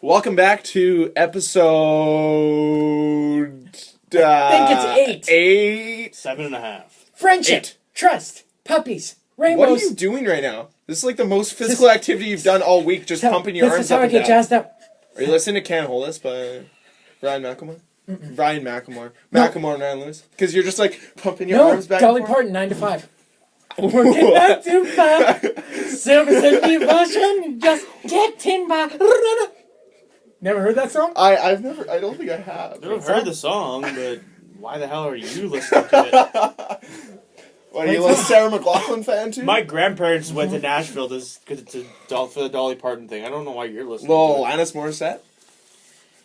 Welcome back to episode... I think it's 8. 7.5. Friendship, trust, puppies, rainbows. What are you doing right now? This is like the most physical activity you've done all week, just pumping your arms up and down. This is how I get jazzed up. Are you listening to Can't Hold Us by Ryan McLemore? Ryan McLemore. McLemore and Ryan Lewis? Because you're just like pumping your arms back Dolly and forth? Parton, 9 to 5. Working 9 to 5. Service and devotion, just getting by. Never heard that song? I don't think I have. I've heard the song, but why the hell are you listening to it? What, are you a Sarah McLachlan fan too? My grandparents went to Nashville for the Dolly Parton thing. I don't know why you're listening Well, to it. Alanis Morissette?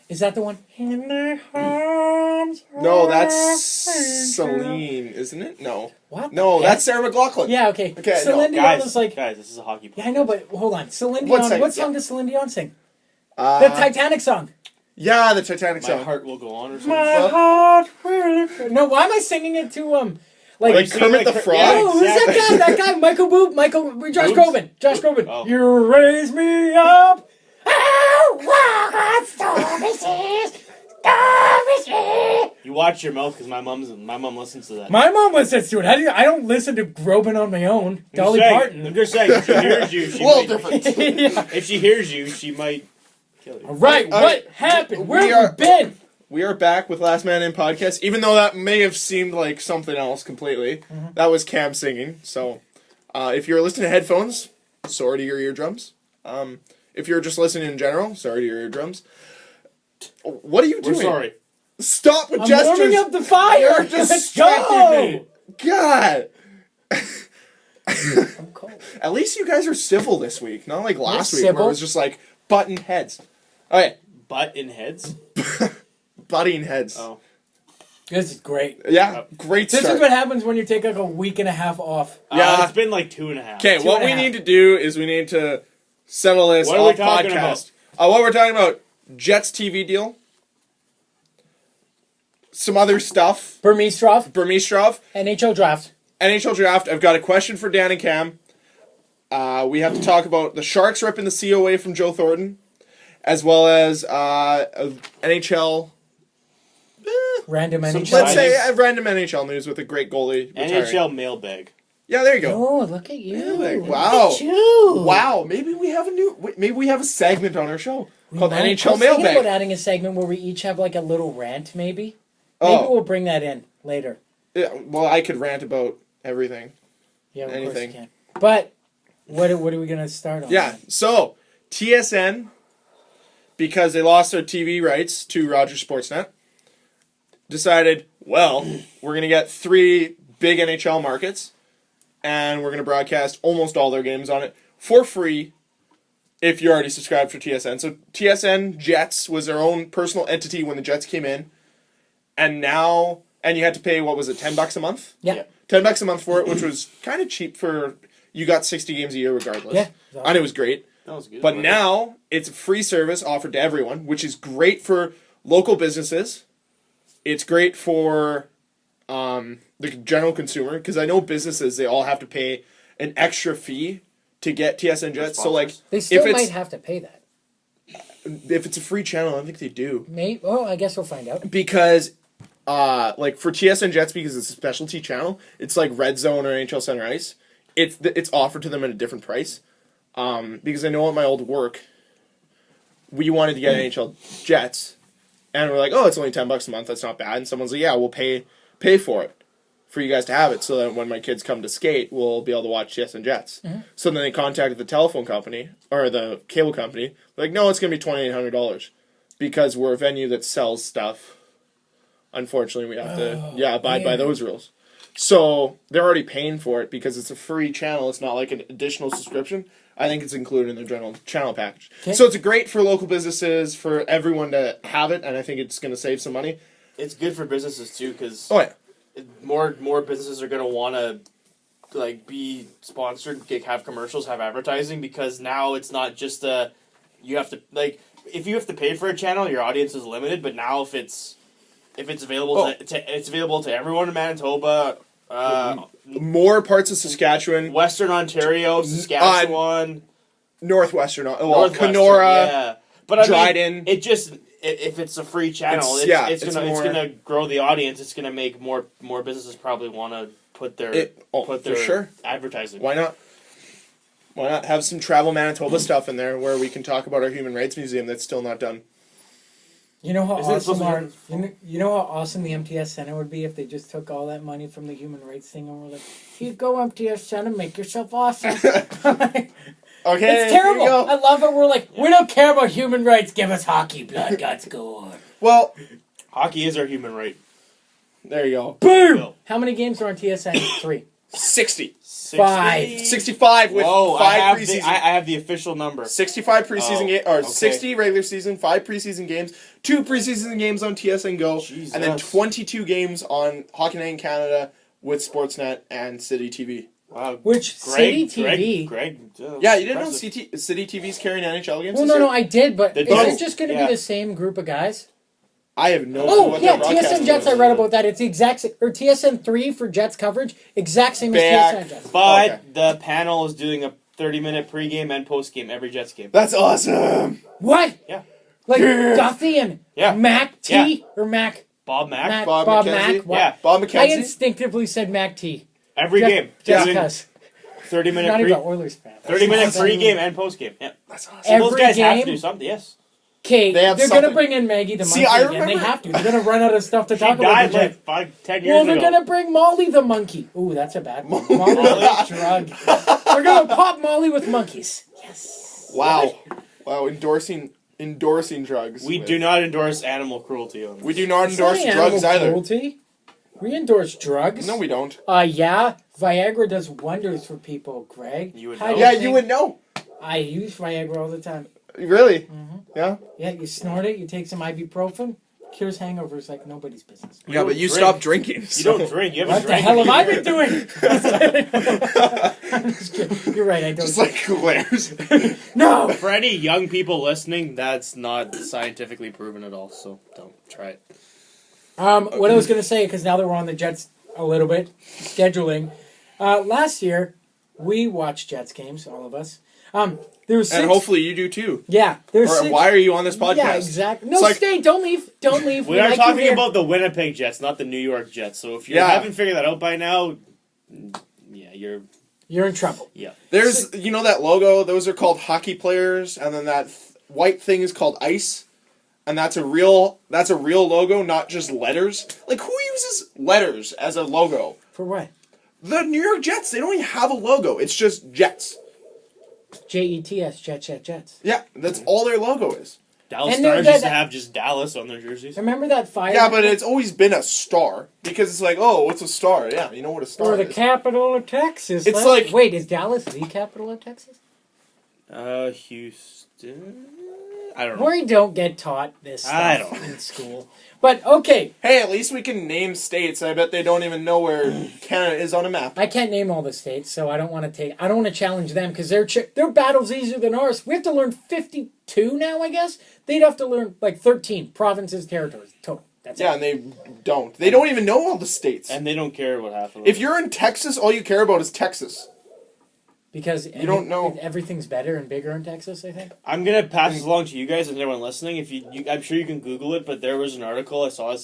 Is that the one? In the arms No, that's of Celine, isn't it? No. What? No, that's Sarah McLachlan. Yeah, okay. Okay, Celine no. Dion is like... Guys, this is a hockey podcast. Yeah, I know, but hold on. Celine One Dion, second, what song yeah. does Celine Dion sing? The Titanic song. Yeah, the Titanic My song. heart will go on or something. My heart will... No, why am I singing it to, Like Kermit the Frog? Yeah, Oh, who's exactly. that guy? Josh Boobs? Groban. Josh Groban. Oh. You raise me up. Oh, walk on stormy seas. Stormy seas. You watch your mouth because my mom listens to that. My mom listens to it. I don't listen to Groban on my own. Dolly Parton. I'm just saying, if she hears you, she A little might, different. Yeah. if she hears you, she might kill you. All right, what happened? Where have we been? We are back with Last Man In podcast, even though that may have seemed like something else completely. That was Cam singing. So, if you're listening to headphones, sorry to your eardrums. If you're just listening in general, sorry to your eardrums. What are you doing? We're sorry. Stop with I'm gestures. warming up the fire. You're Let's distracting go. me. God. I'm cold. At least you guys are civil this week, not like last week civil. where it was just like button heads. Okay, Butt in heads? butting heads. Oh. This is great. Yeah, great This start. is what happens when you take like a week and a half off. Yeah. It's been like 2.5. Okay, Two what and a we half. need to do is we need to settle this What are we off talking podcast. What we're talking about, Jets TV deal, some other stuff, Burmese Burmistrov, NHL draft. NHL draft. I've got a question for Dan and Cam. We have to talk about the Sharks ripping the COA from Joe Thornton, as well as NHL. Random Some NHL. Let's Sightings. say random NHL news with a great goalie retiring. NHL mailbag. Yeah, there you go. Oh, look at you! Like, Look wow. at you. Wow, maybe we have a segment on our show called I NHL was thinking about Mailbag. adding a segment where we each have like a little rant, maybe. Oh. Maybe we'll bring that in later. Yeah, well, I could rant about everything. Yeah, of Anything. course you can. But what are we gonna start on? Yeah, so TSN, because they lost their TV rights to Rogers Sportsnet, decided, well, we're going to get 3 big NHL markets, and we're going to broadcast almost all their games on it for free if you're already subscribed for TSN. So TSN Jets was their own personal entity when the Jets came in, and now, and you had to pay, what was it, $10 a month? Yeah. $10 a month for it, which was kind of cheap for, you got 60 games a year regardless. Yeah. And it was great. That was good. But now it's a free service offered to everyone, which is great for local businesses. It's great for the general consumer, because I know businesses, they all have to pay an extra fee to get TSN Jets. So like, They still if it's might have to pay that. if it's a free channel, I don't think they do, Maybe. Oh, I guess we'll find out. because like for TSN Jets, because it's a specialty channel, it's like Red Zone or NHL Center Ice. It's offered to them at a different price. Because I know at my old work, we wanted to get NHL Jets, and we're like, oh, it's only $10 a month. That's not bad. And someone's like, yeah, we'll pay for it, for you guys to have it, so that when my kids come to skate, we'll be able to watch TSN Jets. So then they contacted the telephone company or the cable company. Like, no, it's gonna be $2,800 because we're a venue that sells stuff. Unfortunately, we have to abide by those rules. So they're already paying for it because it's a free channel. It's not like an additional subscription. I think it's included in their general channel package. Okay. So it's great for local businesses, for everyone to have it, and I think it's going to save some money. It's good for businesses too, because more businesses are going to want to like be sponsored, have commercials, have advertising, because now it's not just you have to, like, if you have to pay for a channel, your audience is limited. But now if it's available it's available to everyone in Manitoba. More parts of Saskatchewan, Western Ontario, Saskatchewan, Northwestern, Kenora. Yeah. But I dried mean, in. it just if it's a free channel, It's it's more- gonna grow the audience. It's gonna make more businesses probably want to put their for sure. advertising. Why not? Why not have some Travel Manitoba stuff in there where we can talk about our human rights museum that's still not done? You know how Isn't it supposed awesome to you know how awesome the MTS Center would be if they just took all that money from the human rights thing and were like, "Here you go, MTS Center, make yourself awesome." Okay, It's here terrible. you go. I love it. We're like, we don't care about human rights. Give us hockey, blood, guts, gore. Well, Hockey is our human right. there you go. Boom. How many games are on TSN? 3. 60. 5. 65 with Whoa, 5 preseason. I have the official number. 65 preseason games, or okay. 60 regular season, 5 preseason games, 2 preseason games on TSN Go, Jesus. and then 22 games on Hockey Night in Canada with Sportsnet and City TV. Wow. Which City TV? Greg. Yeah, you didn't know City TV's carrying NHL games? Well, this no, year? I did, but The is double- it just going to yeah. be the same group of guys? I have no clue Oh, what yeah, they're broadcasting TSN Jets, I is. read about that. It's the exact same, or TSN 3 for Jets coverage, exact same as Back. TSN Jets. But Okay. the panel is doing a 30-minute pregame and postgame every Jets game. That's awesome. What? Yeah. Like Yeah. Duffy and Yeah. Mac T? Or Mac? Bob Mack. Bob Bob McKenzie? Mack? What? Yeah. Bob I McKenzie? instinctively said Mac T. Every game. Just Doing because. 30-minute Not even an pre. Oilers fan. 30-minute Awesome. pregame and postgame. Yeah. That's awesome. So those Every guys have to game? do something. Yes. Okay, They they're have going to something. bring in Maggie the See, monkey I again. They remember- have to. They're going to run out of stuff to She talk about. died the Jets. like 10 years Well, ago. they're going to bring Molly the monkey. Ooh, that's a bad one. Molly the drug. They're going to pop Molly with monkeys. Yes. Wow. Wow, endorsing drugs. We do not endorse animal cruelty on this. We do not It's not endorse animal drugs either. cruelty. We endorse drugs. No, we don't. Yeah. Viagra does wonders for people, Greg. You would How know. do Yeah, think- you would know. I use Viagra all the time. Really? Mm-hmm. Yeah? Yeah, you snort it, you take some ibuprofen, cures hangovers like nobody's business. Yeah, but don't you drink. stopped drinking. You so- don't drink. You haven't What the drank hell in have a I been year. doing? I'm just kidding. You're right, I don't. Just like glares. No! For any young people listening, that's not scientifically proven at all. So don't try it. What I was going to say, because now that we're on the Jets a little bit, scheduling. Last year, we watched Jets games, all of us. There was 6. And hopefully you do too. Yeah, there's Or 6. why are you on this podcast? Yeah, exactly. No, It's like- stay. Don't leave. Don't leave. We are like you talking here. about the Winnipeg Jets, not the New York Jets. So if you Yeah. haven't figured that out by now, yeah, You're in trouble. There's, you know that logo? Those are called hockey players, and then that white thing is called ice, and that's a real logo, not just letters. Like, who uses letters as a logo? For what? The New York Jets, they don't even have a logo. It's just Jets. Jets, Jets. Yeah, that's all their logo is. Dallas And Stars that- used to have just Dallas on their jerseys. Remember that fire? Yeah, but it's always been a star, because it's like, oh, what's a star? Yeah, you know what a star Or the is. capital of Texas. It's like- Wait, is Dallas the capital of Texas? Houston. I don't know. We don't get taught this stuff I don't know. in school. But okay, Hey, at least we can name states. I bet they don't even know where Canada is on a map. I can't name all the states, so I don't want to challenge them because their battle's easier than ours. We have to learn 52 now, I guess. They'd have to learn like 13 provinces, territories total. That's Yeah, it. and they don't. They don't even know all the states. And they don't care what half of them. If you're in Texas, all you care about is Texas. Because You don't know. everything's better and bigger in Texas, I think. I'm gonna pass this along to you guys and everyone listening. If I'm sure you can Google it, but there was an article I saw.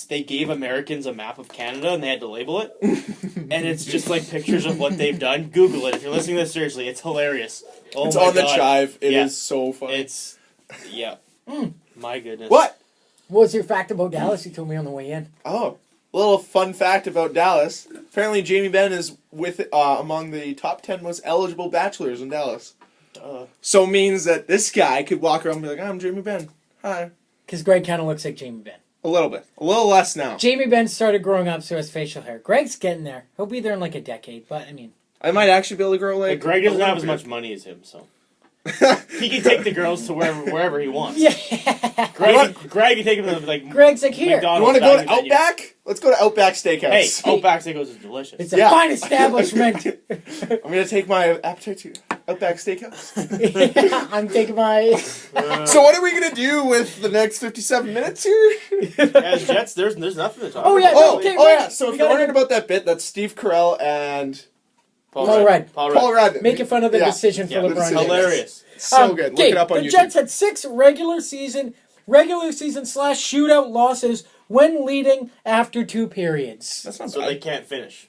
They gave Americans a map of Canada and they had to label it, and it's just like pictures of what they've done. Google it if you're listening to this seriously. It's hilarious. Oh It's my on the God. chive. It is Yeah. so funny. It's my goodness. What? What was your fact about Dallas you told me on the way in? Oh, a little fun fact about Dallas. Apparently, Jamie Benn is among the top 10 most eligible bachelors in Dallas. So means that this guy could walk around and be like, I'm Jamie Benn. Hi. Because Greg kind of looks like Jamie Benn. A little bit. A little less now. Jamie Benn started growing up, so his facial hair. Greg's getting there. He'll be there in like a decade, but I mean... I might actually be able to grow like... But Greg doesn't a have as little much money as him, so he can take the girls to wherever he wants. Yeah. Greg can take them to like Greg's like, here. You McDonald's. want to go to dining menu. Outback? Let's go to Outback Steakhouse. Hey, Outback Steakhouse is delicious. It's a Yeah. fine establishment. I'm going to take my appetite to Outback Steakhouse. I'm taking my... So what are we going to do with the next 57 minutes here? As Jets, there's nothing to talk Oh, yeah, about. no, okay, wait. Yeah. So We if you're gotta wondering go- about that bit, that's Steve Carell and Paul Rudd. Paul Paul Rudd. Rudd. Making fun of the Yeah. decision for Yeah, LeBron the James. decision. Hilarious. So good. Look okay, it up on the YouTube. Jets had 6 regular season / shootout losses when leading after 2 periods. That's not So bad. they can't finish.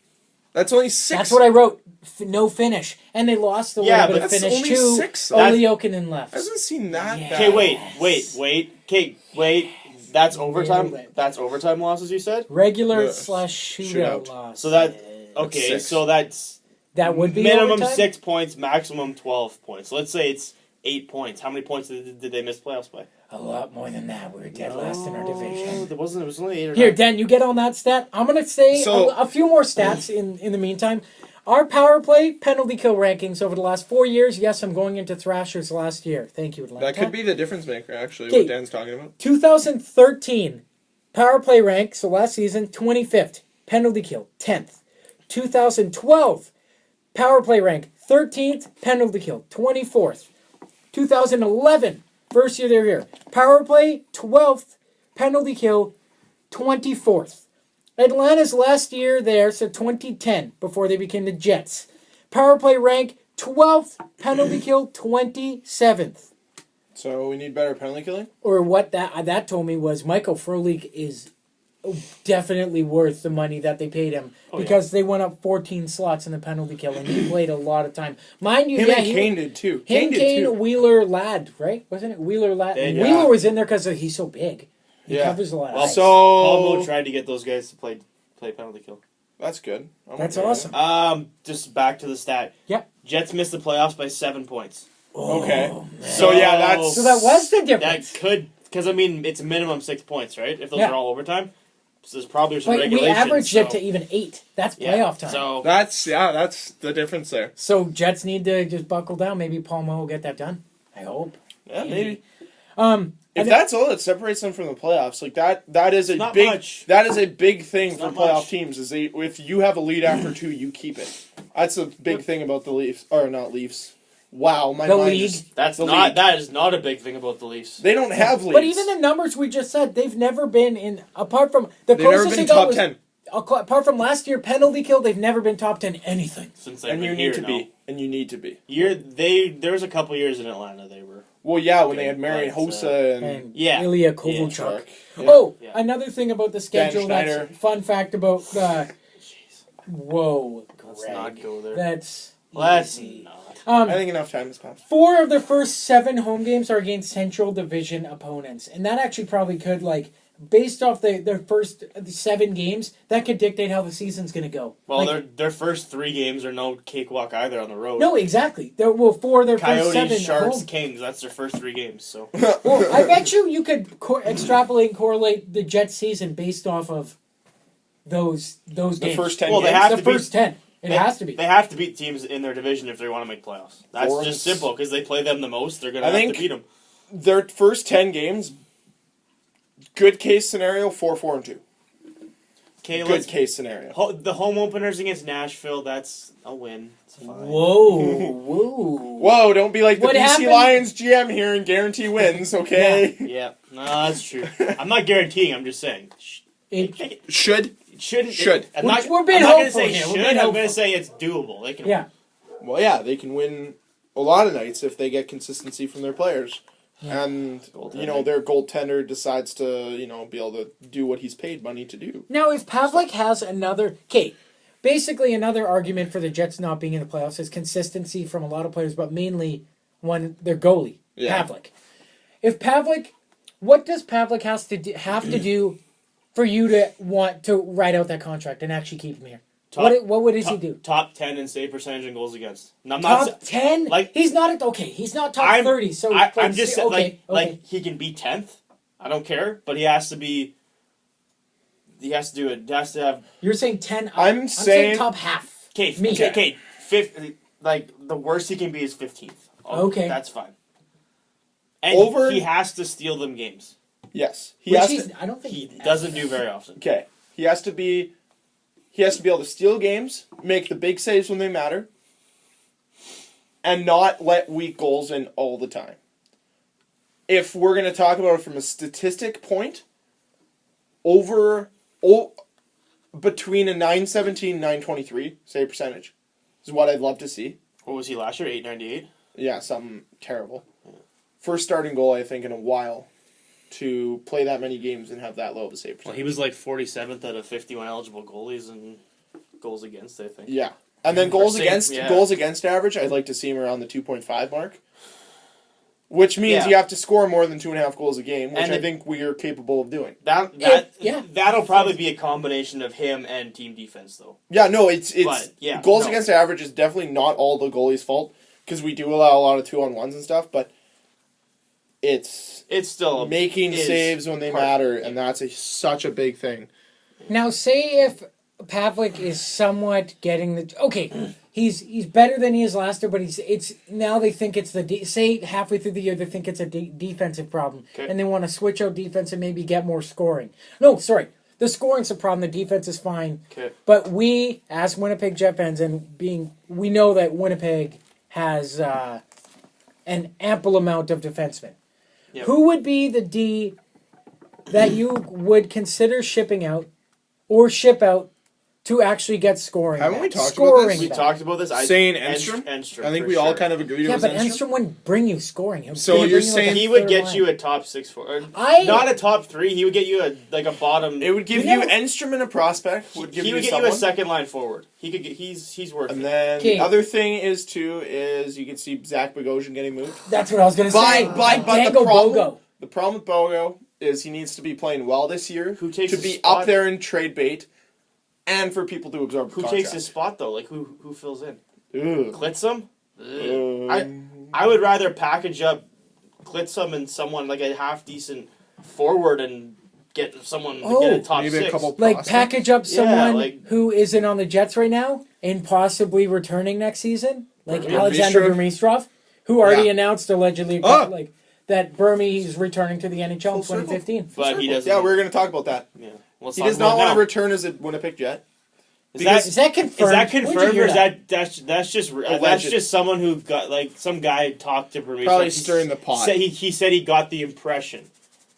That's only 6. That's what I wrote. No finish, and they lost a Yeah, little bit but of that's finish only too. 6, though. Oli Jokinen left. I haven't seen that Yeah. bad. Okay, wait. Okay, wait. That's overtime. Wait. That's overtime losses. You said. Regular Yeah. / shootout Shootout. loss. So that okay. 6. So that's that would be minimum overtime? 6 points, maximum 12 points. Let's say it's 8 points. How many points did they miss playoffs by? A lot more than that. We were dead last in our division. There wasn't. It was only 8 or Here, 9. Dan, you get on that stat. I'm gonna say So- a few more stats in the meantime. Our power play penalty kill rankings over the last 4 years. Yes, I'm going into Thrashers last year. Thank you, Atlanta. That could be the difference maker, actually, Okay. what Dan's talking about. 2013 power play rank, so last season, 25th. Penalty kill, 10th. 2012 power play rank, 13th. Penalty kill, 24th. 2011, first year they were here. Power play, 12th. Penalty kill, 24th. Atlanta's last year there, so 2010, before they became the Jets. Power play rank, 12th. Penalty kill, 27th. So we need better penalty killing? Or what that told me was Michael Frolik is definitely worth the money that they paid him because they went up 14 slots in the penalty kill and he played a lot of time. Mind you, Him and Kane did too. Kane, Wheeler, Ladd, right? Wasn't it Wheeler, Ladd? Yeah. Wheeler was in there because he's so big. He Yeah. covers a lot. Well, of ice. Palmo tried to get those guys to play penalty kill. That's good. That's okay with awesome. Just back to the stat. Yep. Jets missed the playoffs by 7 points. Oh, Okay. man. So yeah, that's So that was the That difference. could, because I mean, it's minimum 6 points, right? If those Yeah. are all overtime, so there's probably some But we regulation. averaged so, it to even 8. That's yeah. playoff time. So that's the difference there. So Jets need to just buckle down. Maybe Palmo will get that done. I hope. Yeah, maybe. And If that's all that separates them from the playoffs, like that is a Not big much. that is a big thing It's for not playoff much. teams. Is if you have a lead after 2, you keep it. That's a big thing about the Leafs, or not Leafs. Wow, my The mind league. just- that's the not league. that is not a big thing about the Leafs. They don't have leads. But even the numbers we just said, they've never been in. Apart from the they've never closest been they got top was 10, apart from last year penalty kill, they've never been top 10 anything. Since they've and been you here, need to no. be, and you need to be. There was a couple years in Atlanta they were. Well, yeah, when Okay, they had Marian but, Hossa and And Yeah. Ilya Yeah, Kovalchuk. Yeah. Oh, Yeah. another thing about the schedule. Schneider. That's fun fact about. Whoa, Let's Greg. not go there. That's Let's easy. not. I think enough time has passed. 4 of their first 7 home games are against Central Division opponents, and that actually probably could, like, based off their first 7 games, that could dictate how the season's going to go. Well, Like, their first 3 games are no cakewalk either on the road. no, exactly. 4 of their first 7 Coyotes, Sharks, home. Kings. That's their first 3 games. So Well, I bet you could extrapolate and correlate the Jets season based off of those games. The first 10 Well, they games. have the to be- first 10. It has to be. They have to beat teams in their division if they want to make playoffs. That's Or just it's- simple because they play them the most. They're going to I have think- to beat them. Their first 10 games, good case scenario, 4-4-2. Okay, Good case scenario. The home openers against Nashville. That's a win. It's fine. Whoa. Whoa, don't be like the What BC happened- Lions GM here and guarantee wins, okay? Yeah, no, that's true. I'm not guaranteeing. I'm just saying. It- Should. It shouldn't. Should. I'm We're- not, we're being I'm not gonna hopeful say here. We're should. being I'm going to hopeful. say it's doable. They can. yeah. Well, yeah, they can win a lot of nights if they get consistency from their players. And, their goaltender decides to, be able to do what he's paid money to do. Now, if Pavlik has another... Okay, basically another argument for the Jets not being in the playoffs is consistency from a lot of players, but mainly their goalie, Yeah. Pavlik. If Pavlik... What does Pavlik have to do for you to want to write out that contract and actually keep him here? What would he do? Top 10 in save percentage and goals against. And I'm not Top 10? like- he's not... Okay, he's not top 30, so... I'm just saying, okay. like he can be 10th. I don't care, but he has to be. He has to do it. He has to have. You're saying 10 up. I'm saying saying- top half. Okay, Me. okay, like the worst he can be is 15th. Okay. that's fine. And Over- he has to steal them games. Yes. He Which has he's, to, I don't think He doesn't do very often. okay. He has to be able to steal games, make the big saves when they matter, and not let weak goals in all the time. If we're going to talk about it from a statistic point, between a 917 and 923 save percentage is what I'd love to see. What was he last year? 898. Yeah, something terrible. First starting goal, I think, in a while to play that many games and have that low of a save percentage. Well, he was like 47th out of 51 eligible goalies and goals against, I think. Yeah. And then goals against average, I'd like to see him around the 2.5 mark. Which means you have to score more than 2.5 goals a game, which I think we are capable of doing. That'll probably be a combination of him and team defense, though. Yeah, no, it's goals against average is definitely not all the goalie's fault, because we do allow a lot of 2-on-1s and stuff, but it's still making saves when they matter, and that's such a big thing. Now, say if Pavlik is somewhat getting the... Okay, he's better than he is last year, but now they think it's say halfway through the year they think it's a defensive problem, and they want to switch out defense and maybe get more scoring. No, sorry. The scoring's a problem. The defense is fine. Okay. But we, as Winnipeg Jet fans, we know that Winnipeg has an ample amount of defensemen. Yep. Who would be the D that you would consider shipping out or ship out to actually get scoring? Haven't we talked about this? We talked about this. Saying Enstrom? I think we all kind of agreed it was but Enstrom. Enstrom wouldn't bring you scoring. So you're saying he would get you a top 6 forward. Not a top 3. He would get you a bottom. It would give you Enstrom and a prospect. He would get you a second line forward. He's worth it. And then the other thing is you can see Zach Bogosian getting moved. That's what I was going to say. But the problem with Bogo is he needs to be playing well this year to be up there in trade bait. And for people to absorb who takes his spot though? Like who fills in? Ugh. Klitzum? I would rather package up Klitzum and someone like a half decent forward and get someone to get a top maybe 6. A couple like package up someone like, who isn't on the Jets right now and possibly returning next season, like Alexander Burmistrov, who already announced allegedly that Burmese is returning to the NHL in 2015. But he doesn't. Yeah, we're going to talk about that. Yeah. He does not want to return as a Winnipeg Jet. Is that confirmed? Is that confirmed, or is that's just someone who got like some guy talked to Burmese? Probably stirring the pot. He said he got the impression,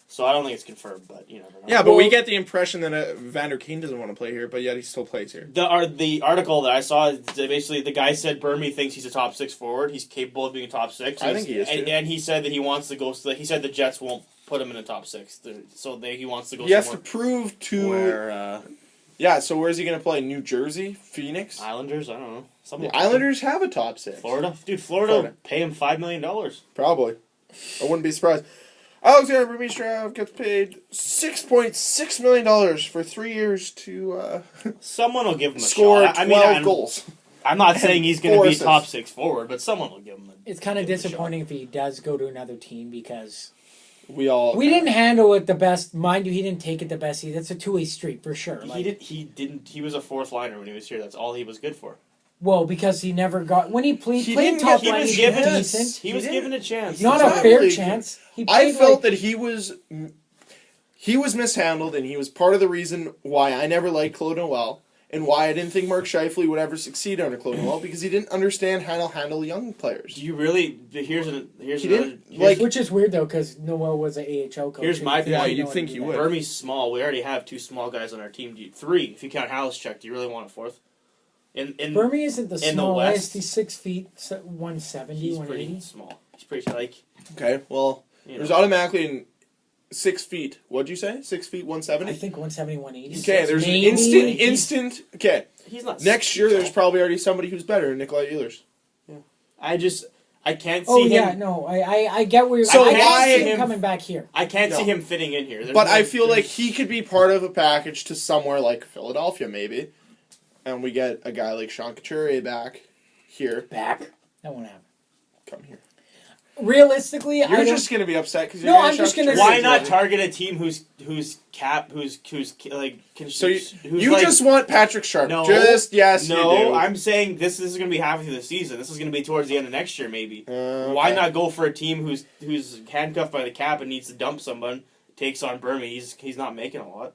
so I don't think it's confirmed, but you never know. Yeah, but we get the impression that Vander Kane doesn't want to play here, but yet he still plays here. The article that I saw, basically the guy said Burmese thinks he's a top 6 forward. He's capable of being a top 6. I think he is too. And he said that he wants to go. He said the Jets won't put him in the top 6, so he wants to go. He has to prove to where. So where's he going to play? New Jersey, Phoenix, Islanders? I don't know. The Islanders have a top 6. Florida, dude. Florida pay him $5 million. Probably. I wouldn't be surprised. Alexander Burmistrov gets paid $6.6 million for 3 years to someone will give him a score shot. 12 goals. I'm not saying he's going to be top 6 forward, but someone will give him. It's kind of disappointing if he does go to another team because we didn't handle it the best. Mind you, he didn't take it the best. That's a two-way street for sure. He didn't. He was a 4th liner when he was here. That's all he was good for. Well, because he never got when he played top line. He was given a chance. Not a fair chance. I felt that he was mishandled, and he was part of the reason why I never liked Claude Noel, and why I didn't think Mark Scheifele would ever succeed under Claude Noel, because he didn't understand how to handle young players. Do you really? Here's which is weird though, because Noel was an AHL coach. Here's my point. Yeah, you'd think he would. Burmese small. We already have 2 small guys on our team. 3 if you count Halicek. Do you really want a 4th? Burmese isn't the smallest. He's 6 feet, 170, He's 180. pretty small. He's pretty like. Okay, well, there's automatically in 6 feet. What'd you say? 6 feet, 170. I think 170, 180. Okay, there's an instant. Okay, he's not. Next year, there's probably already somebody who's better than Nikolai Ehlers. Yeah, I can't see him. Oh yeah, no, I get where you're. So I why can't see him coming back here? I can't see him fitting in here. But I feel like he could be part of a package to somewhere like Philadelphia, maybe. And we get a guy like Sean Couturier back here. That won't happen. Come here. Realistically, you're just going to be upset because no, I'm just going to. Why not target a team who's like? So you just want Patrick Sharp? No, just yes. No, you do. I'm saying this is going to be halfway through the season. This is going to be towards the end of next year, maybe. Okay. Why not go for a team who's handcuffed by the cap and needs to dump someone? Takes on Burmese. He's not making a lot.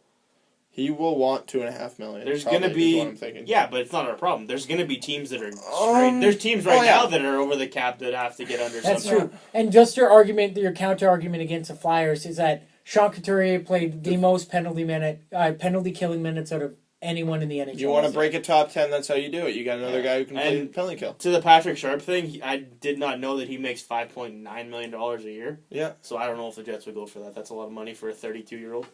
He will want $2.5 million. There's going to be, yeah, but it's not our problem. There's going to be teams that are straight. There's teams now that are over the cap that have to get under. That's true. And just your counter argument against the Flyers is that Sean Couturier played the most penalty killing minutes out of anyone in the NHL. You want to break a top 10, that's how you do it. You got another guy who can play penalty kill. To the Patrick Sharp thing, I did not know that he makes $5.9 million a year. Yeah. So I don't know if the Jets would go for that. That's a lot of money for a 32-year-old.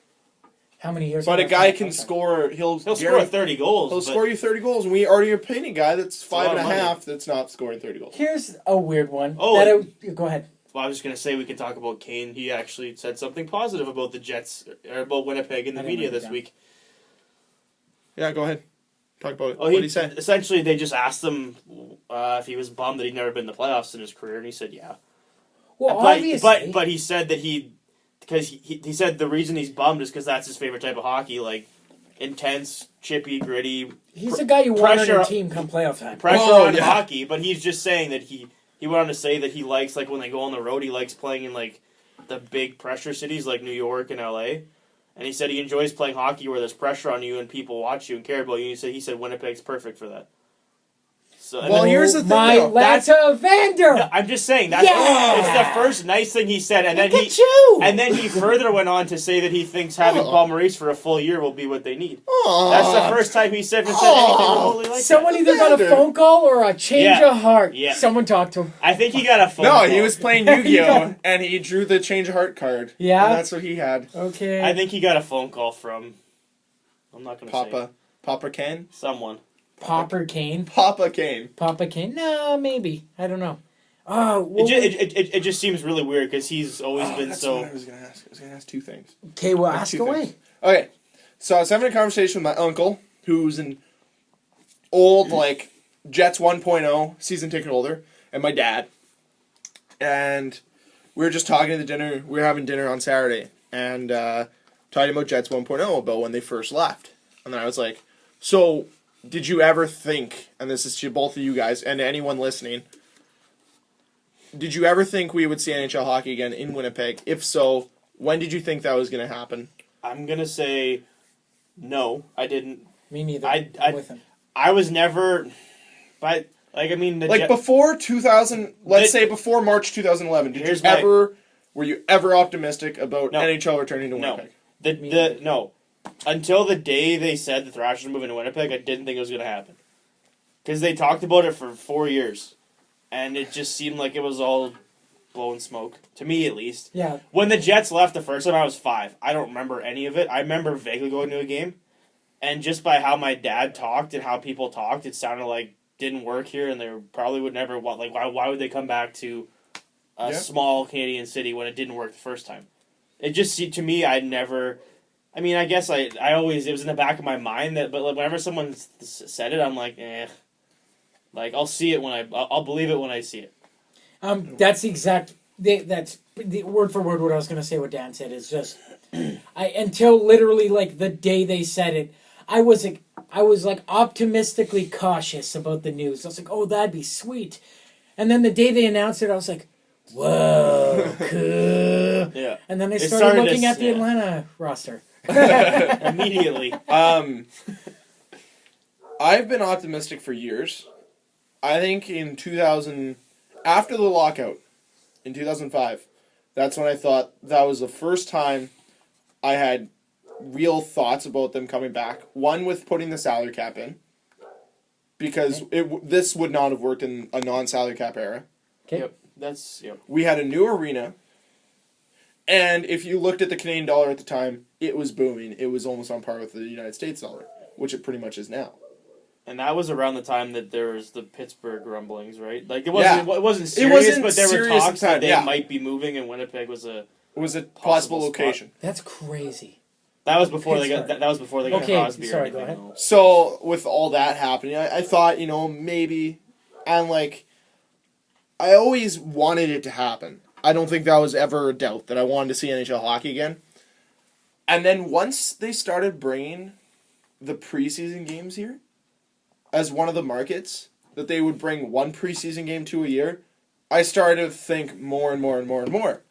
How many years? But a guy can score. He'll score 30 goals. He'll score you 30 goals. And we already are paying a guy that's 5.5 that's not scoring 30 goals. Here's a weird one. Oh, go ahead. Well, I was just going to say we can talk about Kane. He actually said something positive about the Jets, or about Winnipeg in the media this week. Yeah, go ahead. Talk about it. Oh, what did he say? Essentially, they just asked him if he was bummed that he'd never been in the playoffs in his career, and he said, yeah. Well, obviously. But he said that because he said the reason he's bummed is because that's his favorite type of hockey, like intense, chippy, gritty. He's a guy you want on your team come playoff time. Pressure on hockey, but he's just saying that he went on to say that he likes, like, when they go on the road, he likes playing in, like, the big pressure cities like New York and LA. And he said he enjoys playing hockey where there's pressure on you and people watch you and care about you. He said Winnipeg's perfect for that. So, here's the thing. My Latavander! No, I'm just saying it's the first nice thing he said, and then he further went on to say that he thinks having Paul Maurice for a full year will be what they need. That's the first time he said anything remotely like Someone either got a phone call or a change of heart. Yeah. Someone talked to him. I think he got a phone call. No, he was playing Yu-Gi-Oh! And he drew the change of heart card. Yeah? And that's what he had. Okay. I think he got a phone call from, I'm not going to say. Papa Ken? Someone. Papa Kane? Papa Kane. Papa Kane? No, maybe. I don't know. Oh, it just seems really weird because he's always been so. What I was going to ask. I was going to ask two things. Okay, well, ask away. Things. Okay, so I was having a conversation with my uncle, who's an old, like, Jets 1.0 season ticket holder, and my dad. And we were just talking at the dinner. We were having dinner on Saturday, and talking about Jets 1.0, about when they first left. And then I was like, so, did you ever think, and this is to both of you guys and to anyone listening, did you ever think we would see NHL hockey again in Winnipeg? If so, when did you think that was going to happen? I'm going to say no, I didn't. Me neither. I'm with him. I was never, but, like, I mean... before 2000, say before March 2011, were you ever optimistic about NHL returning to Winnipeg? No. Until the day they said the Thrashers were moving to Winnipeg, I didn't think it was going to happen. Because they talked about it for 4 years. And it just seemed like it was all blowing smoke. To me, at least. Yeah. When the Jets left the first time, I was 5. I don't remember any of it. I remember vaguely going to a game. And just by how my dad talked and how people talked, it sounded like didn't work here. And they probably would never... Like, why would they come back to a small Canadian city when it didn't work the first time? It just seemed... To me, I never... I mean, I guess I always... It was in the back of my mind that... But whenever someone said it, I'm like, eh... Like, I'll see it when I'll believe it when I see it. That's the exact... That's the word for word what I was going to say, what Dan said. Is just... until literally, like, the day they said it, I was optimistically cautious about the news. I was like, oh, that'd be sweet. And then the day they announced it, I was like, whoa, cool. Yeah. And then I started looking at the Atlanta roster. Immediately. I've been optimistic for years. I think in 2000, after the lockout, in 2005, that's when I thought that was the first time I had real thoughts about them coming back. One, with putting the salary cap in, because this would not have worked in a non-salary cap era. Okay. Yep. We had a new arena, and if you looked at the Canadian dollar at the time, it was booming. It was almost on par with the United States dollar, which it pretty much is now. And that was around the time that there was the Pittsburgh rumblings, right? Like, it wasn't serious, but there were talks that they might be moving, and Winnipeg was a possible location. Spot. That's crazy. That was before they got Crosby. Sorry, go ahead. So with all that happening, I thought, maybe, and like, I always wanted it to happen. I don't think that was ever a doubt that I wanted to see NHL hockey again. And then once they started bringing the preseason games here, as one of the markets, that they would bring one preseason game to a year, I started to think more and more and more and more.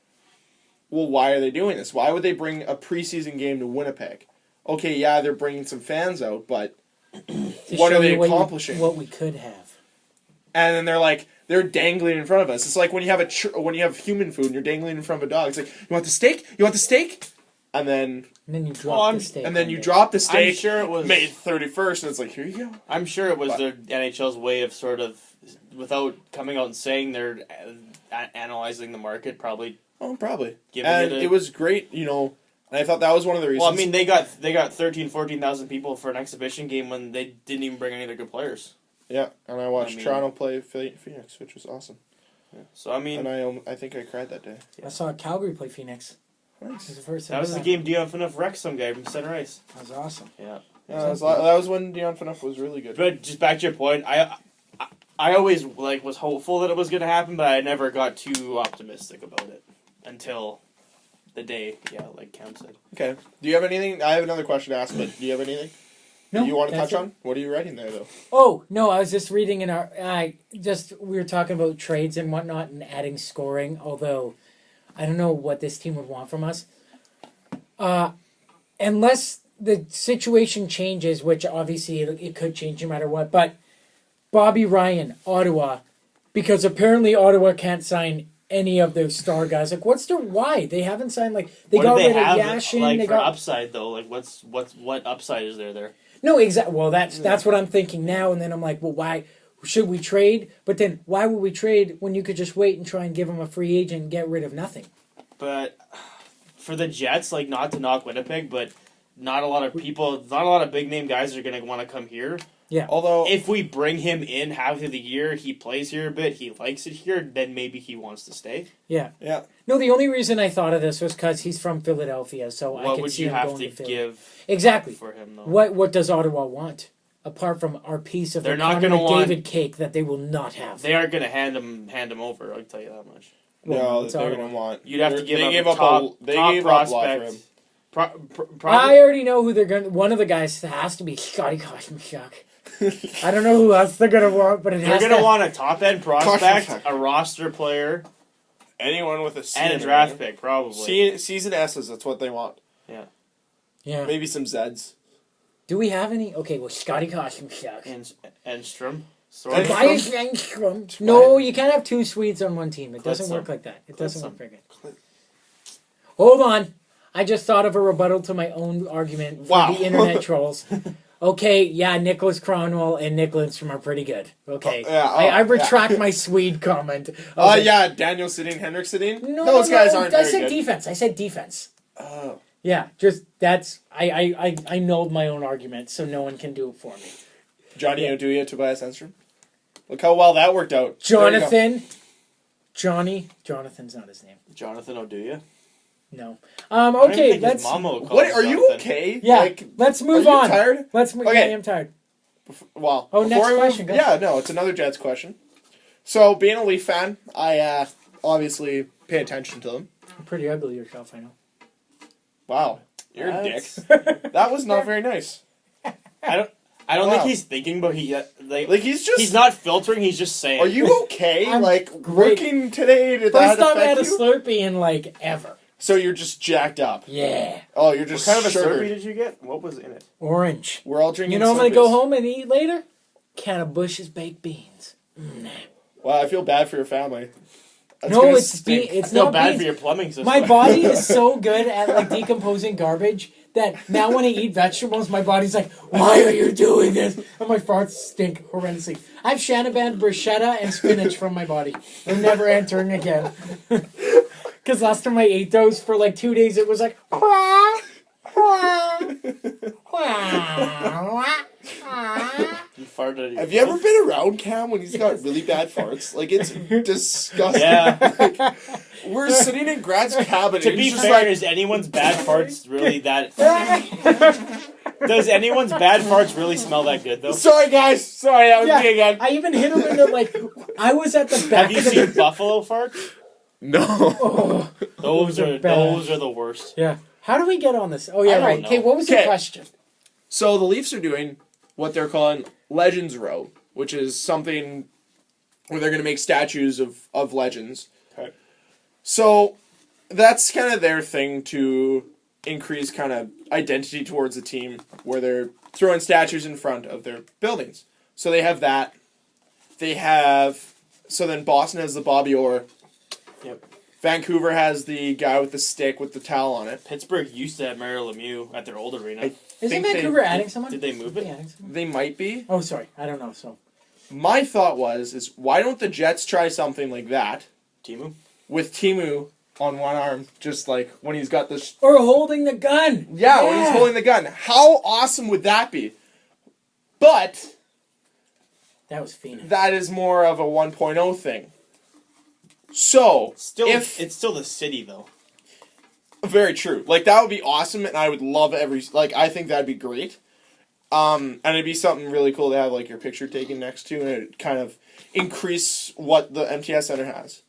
Well, why are they doing this? Why would they bring a preseason game to Winnipeg? Okay, yeah, they're bringing some fans out, but what are they accomplishing? What we could have. And then they're dangling in front of us. It's like when you have human food and you're dangling in front of a dog. It's like, you want the steak? You want the steak? and then you drop the steak. and then you drop the steak. I'm sure it was May 31st, and it's like, here you go. I'm sure it was their NHL's way of sort of, without coming out and saying they're analyzing the market, probably. Oh, probably. And it was great, you know. And I thought that was one of the reasons. Well, I mean, they got 14,000 people for an exhibition game when they didn't even bring any of their good players. Yeah, and I watched Toronto play Phoenix, which was awesome. Yeah. So I mean, and I think I cried that day. I saw Calgary play Phoenix. Nice. It was the first time that was the game Dion Phaneuf wrecked some guy from center ice. That was awesome. Yeah. That was when Dion Phaneuf was really good. But just back to your point, I always was hopeful that it was going to happen, but I never got too optimistic about it until the day. Yeah, like Cam said. Okay. Do you have anything? I have another question to ask, but do you have anything? No. You want to touch on? What are you writing there, though? Oh no, I was just reading we were talking about trades and whatnot and adding scoring. Although I don't know what this team would want from us, unless the situation changes, which obviously it could change no matter what. But Bobby Ryan, Ottawa, because apparently Ottawa can't sign any of those star guys. Like, what's their why? They haven't signed What got do rid they have, of Yashin. like they for got upside though. Like what upside is there? No, exactly. Well, that's what I'm thinking now. And then I'm like, well, why should we trade? But then why would we trade when you could just wait and try and give him a free agent and get rid of nothing? But for the Jets, like, not to knock Winnipeg, but not a lot of big name guys are going to want to come here. Yeah. Although, if we bring him in half of the year, he plays here a bit, he likes it here, then maybe he wants to stay. Yeah. Yeah. No, the only reason I thought of this was because he's from Philadelphia, so I could see him going to Philly. What would you have to give exactly for him, though? What does Ottawa want? Apart from our piece of They're the not Connor gonna want- McDavid cake that they will not have. They aren't going to hand him over, I'll tell you that much. No, it's they're Ottawa. going to want. You'd have to give they up gave a up top they gave up a lot for him. prospect. I already know who they're going to... One of the guys has to be Scotty Koshmachuk. I don't know who else they're going to want, but They're going to want a top-end prospect, a roster player, anyone with a C and a in draft there. pick, probably. C's and S's, that's what they want. Yeah. Yeah. Maybe some Zeds. Do we have any? Okay, well, Scotty Koshmachuk. Enstrom. Tobias Enstrom. No, you can't have two Swedes on one team. It doesn't Clitsome. work like that. It doesn't work very good. Clitsome. Hold on. I just thought of a rebuttal to my own argument for the internet trolls. Okay, yeah, Nicholas Cronwell and Nick Lindstrom are pretty good. Okay. I retract my Swede comment. Yeah, Daniel Sedin, Henrik Sedin. No, Those guys aren't very I said good. defense. I said defense. Oh. Yeah, just that's... I nulled my own argument, so no one can do it for me. Johnny Oduya, Tobias Enstrom. Look how well that worked out. Jonathan's not his name. Jonathan Oduya. No. Okay, let's... What, are you okay? Yeah, let's move on. Are you tired? Let's move. Okay. Yeah, I'm tired. Well, next question. Go. Yeah, no, it's another Jets question. So, being a Leaf fan, I obviously pay attention to them. You're pretty ugly yourself, I know. Wow, you're a dick. That was not very nice. I don't think he's thinking, but he's not filtering. He's just saying. Are you okay? I'm like great. working today? Did First that time I had a affect you? Slurpee in ever. So you're just jacked up. Yeah. Oh, you're just What kind of a sugared. Slurpee did you get? What was in it? Orange. We're all drinking. You know, I'm gonna go Slurpees. home and eat later. Can of Bush's baked beans. Wow, I feel bad for your family. That's No, gonna it's stink. it's I feel not bad beans. for your plumbing system. My body is so good at decomposing garbage that now when I eat vegetables, my body's like, why are you doing this? And my farts stink horrendously. I have Shanaban, bruschetta, and spinach from my body. They're never entering again. Because last time I ate those for 2 days, it was like, You farted. Have you ever been around Cam when he's got really bad farts? It's disgusting. Yeah. We're sitting in Grad's cabin. To and be he's just fair, is anyone's bad farts really that? Does anyone's bad farts really smell that good though? Sorry, guys. Sorry, that was me again. I even hit him in the, I was at the back Have you of the... seen buffalo farts? No. Oh, Those are bad. the worst. Yeah. How do we get on this? Oh, yeah, I don't right. know. Okay, what was your Okay. question? So the Leafs are doing what they're calling Legends Row, which is something where they're going to make statues of legends. Okay. So that's kind of their thing to increase kind of identity towards the team, where they're throwing statues in front of their buildings. So they have that. So then Boston has the Bobby Orr. Yep. Vancouver has the guy with the stick with the towel on it. Pittsburgh used to have Mario Lemieux at their old arena. Isn't think Vancouver adding someone? Did they move it? Adding someone? They might be. Oh, sorry. I don't know. So My thought is why don't the Jets try something like that Timu? with Timu on one arm, just like when he's got this. or holding the gun. Yeah, when he's holding the gun. How awesome would that be? But That was Phoenix. that is more of a 1.0 thing. So, It's still the city though. very true. Like, that would be awesome, and I would love I think that'd be great. And it'd be something really cool to have, like, your picture taken next to, and it'd kind of increase what the MTS Center has.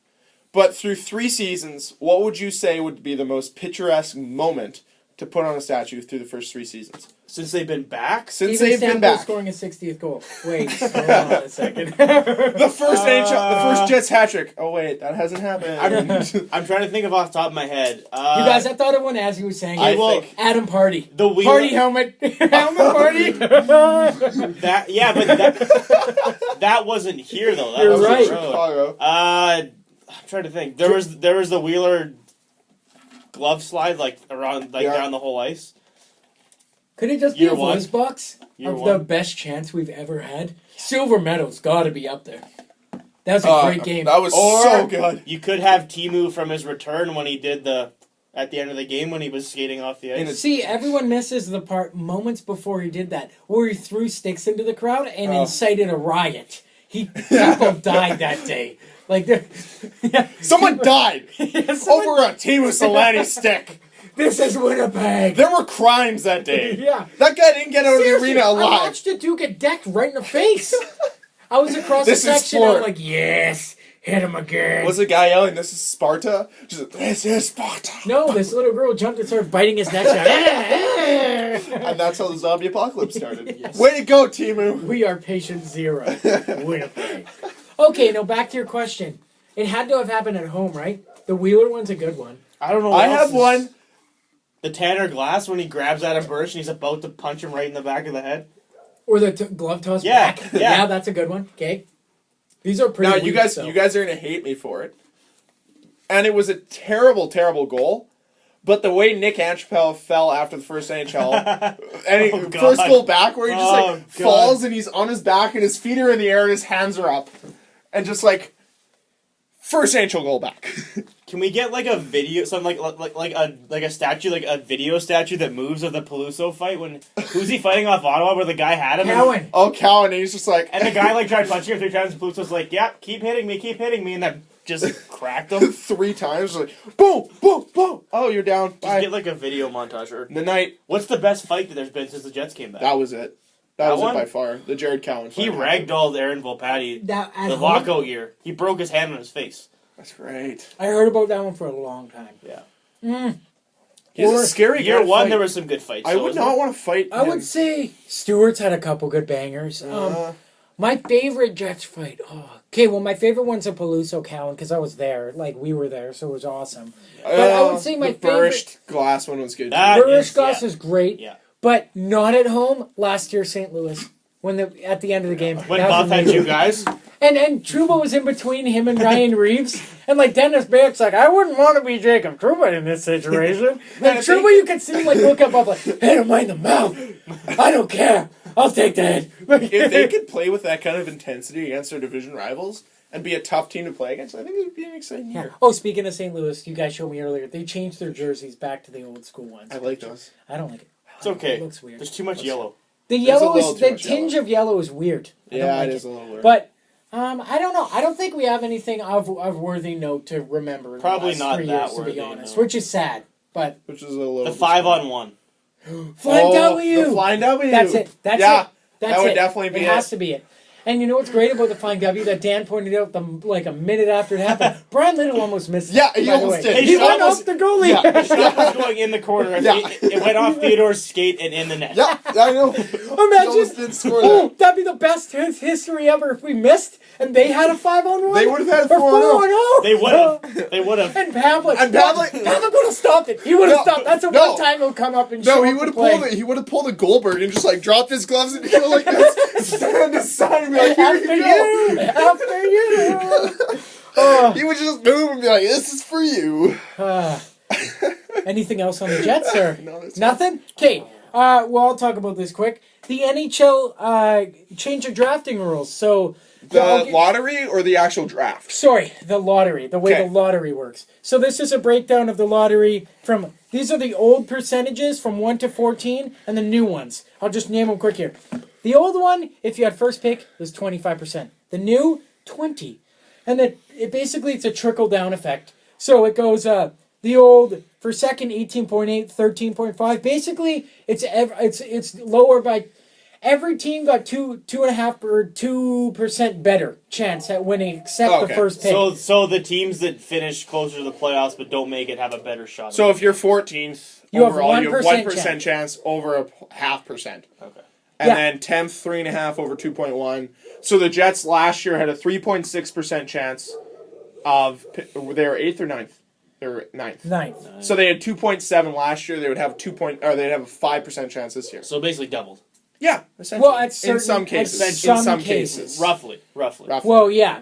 But through 3 seasons, what would you say would be the most picturesque moment to put on a statue through the first 3 seasons? Since they've been back? Since Steven they've been Stamkos back. scoring his 60th goal. Wait, hold on a second. The first Jets hat trick. Oh, wait, that hasn't happened. I'm trying to think of off the top of my head. You guys, I thought of one as he was saying I it. think- Adam Party. The wheel. Party helmet. Helmet party. That wasn't here though. That You're was right. the road. Chicago. I'm trying to think. There was the Wheeler glove slide around down the whole ice. Could it just be Year a one. voice box Year of one. the best chance we've ever had? Silver medal's got to be up there. That was a great game. That was Or so good. You could have Timu from his return when he did at the end of the game when he was skating off the ice. See, everyone misses the part moments before he did that, where he threw sticks into the crowd and incited a riot. People died that day. Like, Someone died someone- over a Timu Solani stick. This is Winnipeg. There were crimes that day. Yeah. That guy didn't get out of the Seriously, arena I alive. watched a dude get decked right in the face. I was across This the is section. sport. I'm like, yes, hit him again. Was the guy yelling, "This is Sparta"? Just like, "This is Sparta." No, this little girl jumped and started biting his neck. And that's how the zombie apocalypse started. Yes. Way to go, Timu. We are patient 0. Winnipeg. Okay, now back to your question. It had to have happened at home, right? The Wheeler one's a good one. I don't know. I have one. The Tanner Glass when he grabs Adam Burch and he's about to punch him right in the back of the head. Or the glove toss Yeah, back. yeah. That's a good one. Okay. These are pretty Now weak, you guys are gonna hate me for it. And it was a terrible, terrible goal. But the way Nick Antropel fell after the first NHL, and God. first goal back where he just God. falls and he's on his back and his feet are in the air and his hands are up, and just first NHL goal back. Can we get a video, something like a statue, like a video statue that moves of the Peluso fight when who's he fighting off Ottawa where the guy had him? Cowan. Oh, Cowan, and he's just like, And the guy tried punching him 3 times and Peluso's like, yeah, keep hitting me, and then just cracked him. 3 times, like boom, boom, boom. Oh, you're down. Just Bye. get a video montage or The night what's the best fight that there's been since the Jets came back? that was it. That was one? it by far. The Jared Cowan. He fight. ragdolled Aaron Volpatti That, at the home, lockout year. He broke his hand on his face. That's great. I heard about that one for a long time. Yeah. He's Or a scary guy. Year to one, fight. there was some good fights. I would not want to fight. I would say Stewart's had a couple good bangers. My favorite Jets fight. My favorite one's a Peluso Cowan because I was there. We were there, so it was awesome. But I would say my the favorite. burst glass one was good. That Burrish Goss yeah. is great, Yeah. but not at home. Last year, St. Louis, at the end of the game, When that was Buff had amazing. you guys, and Trouba was in between him and Ryan Reeves, and Dennis Beck's I wouldn't want to be Jacob Trouba in this situation. And Trouba, you could see him look up, hit him right in the mouth. I don't care. I'll take the hit. If they could play with that kind of intensity against their division rivals and be a tough team to play against, I think it would be an exciting Yeah. year. Oh, speaking of St. Louis, you guys showed me earlier. They changed their jerseys back to the old school ones. I like those. I don't like it. it's okay. It looks weird. There's too much yellow. The There's a yellow little is too the much tinge yellow. of yellow is weird. I don't Yeah, like it is a little weird. But I don't know. I don't think we have anything of worthy note to remember. In Probably the last not 3 that years, to worthy, be honest, no. which is sad. But Which is a little. The 5-on-1. Flying W. The Flying W. That's it. That's yeah, it. That's that would it. definitely be it. Has to be it. And you know what's great about the Flying W that Dan pointed out a minute after it happened? Brian Little almost missed it. Yeah, he by the almost way. did. He He went almost- off the goalie. Yeah. Shot was going in the corner. Yeah. It went off Theodore's skate and in the net. Yeah, I know. He Imagine. almost did score Oh, that. that'd be the best history ever if we missed and they had a 5-on-1. They would have had Or 4-on-0. 4-on-0. They would have. They would have. And Pavlik. And Pavlik- Pavlik would have stopped it. He would have No, stopped. That's the no. one time he'll come up and No, show he up would to have play. pulled it. He would have pulled a Goldberg and just dropped his gloves and go like this, stand aside and be like, "Here After you go." you. After you. He would just move and be like, "This is for you." Anything else on the Jets or No, that's nothing? Okay. Well, I'll talk about this quick. The NHL changed the drafting rules. So The lottery or the actual draft? sorry, the lottery. The way Okay. the lottery works. So this is a breakdown of the lottery from. These are the old percentages from 1 to 14, and the new ones. I'll just name them quick here. The old one, if you had first pick, was 25%. The new, 20. And then it's a trickle down effect. So it goes the old for second 18.8, 13.5. Basically, it's lower by every team got 2.5 or 2% better chance at winning except the first pick. So the teams that finish closer to the playoffs but don't make it have a better shot. So if you're 14th You have overall, you have 1% 1% chance over a 0.5%. Okay. And Yeah. then 10th, 3.5 over 2.1. So the Jets last year had a 3.6% chance of. They were 8th or 9th? They were 9th. Ninth. So they had 2.7 last year. They would have they'd have a 5% chance this year. So basically doubled. Yeah, essentially. Well, at certain, in some cases. at some cases. Roughly. Well, yeah.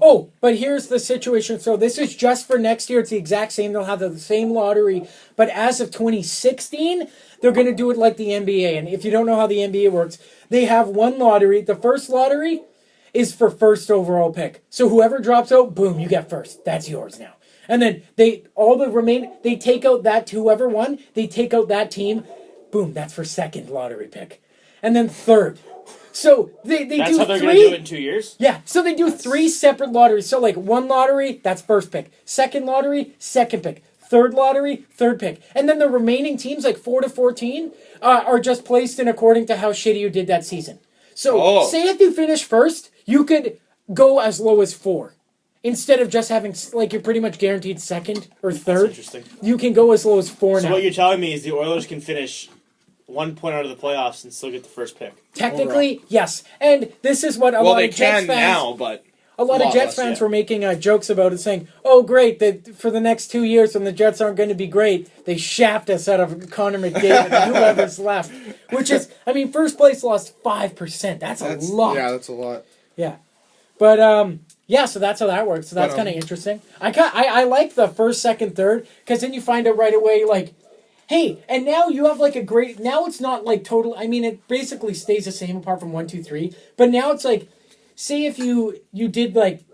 Oh, but here's the situation. So this is just for next year. It's the exact same. They'll have the same lottery. But as of 2016, they're going to do it like the NBA. And if you don't know how the NBA works, they have one lottery. The first lottery is for first overall pick. So whoever drops out, boom, you get first. That's yours now. And then they take out that whoever won, they take out that team. Boom, that's for second lottery pick. And then third. So they That's do how they're three. going to do it in 2 years? Yeah, so they do three separate lotteries. So like one lottery, that's first pick. Second lottery, second pick. Third lottery, third pick. And then the remaining teams, like 4 to 14, are just placed in according to how shitty you did that season. So say if you finish first, you could go as low as 4. Instead of just having, like, you're pretty much guaranteed second or third. That's interesting. You can go as low as 4 So now. what you're telling me is the Oilers can finish 1 point out of the playoffs and still get the first pick. Technically, yes. And this is what a lot they of Jets can fans... now, but... A lot of Jets fans were making jokes about it, saying, "Oh, great! That for the next 2 years, when the Jets aren't going to be great, they shaft us out of Connor McDavid and whoever's left." Which is, I mean, first place lost 5%. That's a lot. Yeah, that's a lot. Yeah, but yeah. So that's how that works. So that's kind of interesting. I like the first, second, third because then you find out right away, like, hey, and now you have like a great. Now it's not like total. I mean, it basically stays the same apart from 1, 2, 3. But now it's like. Say if you did like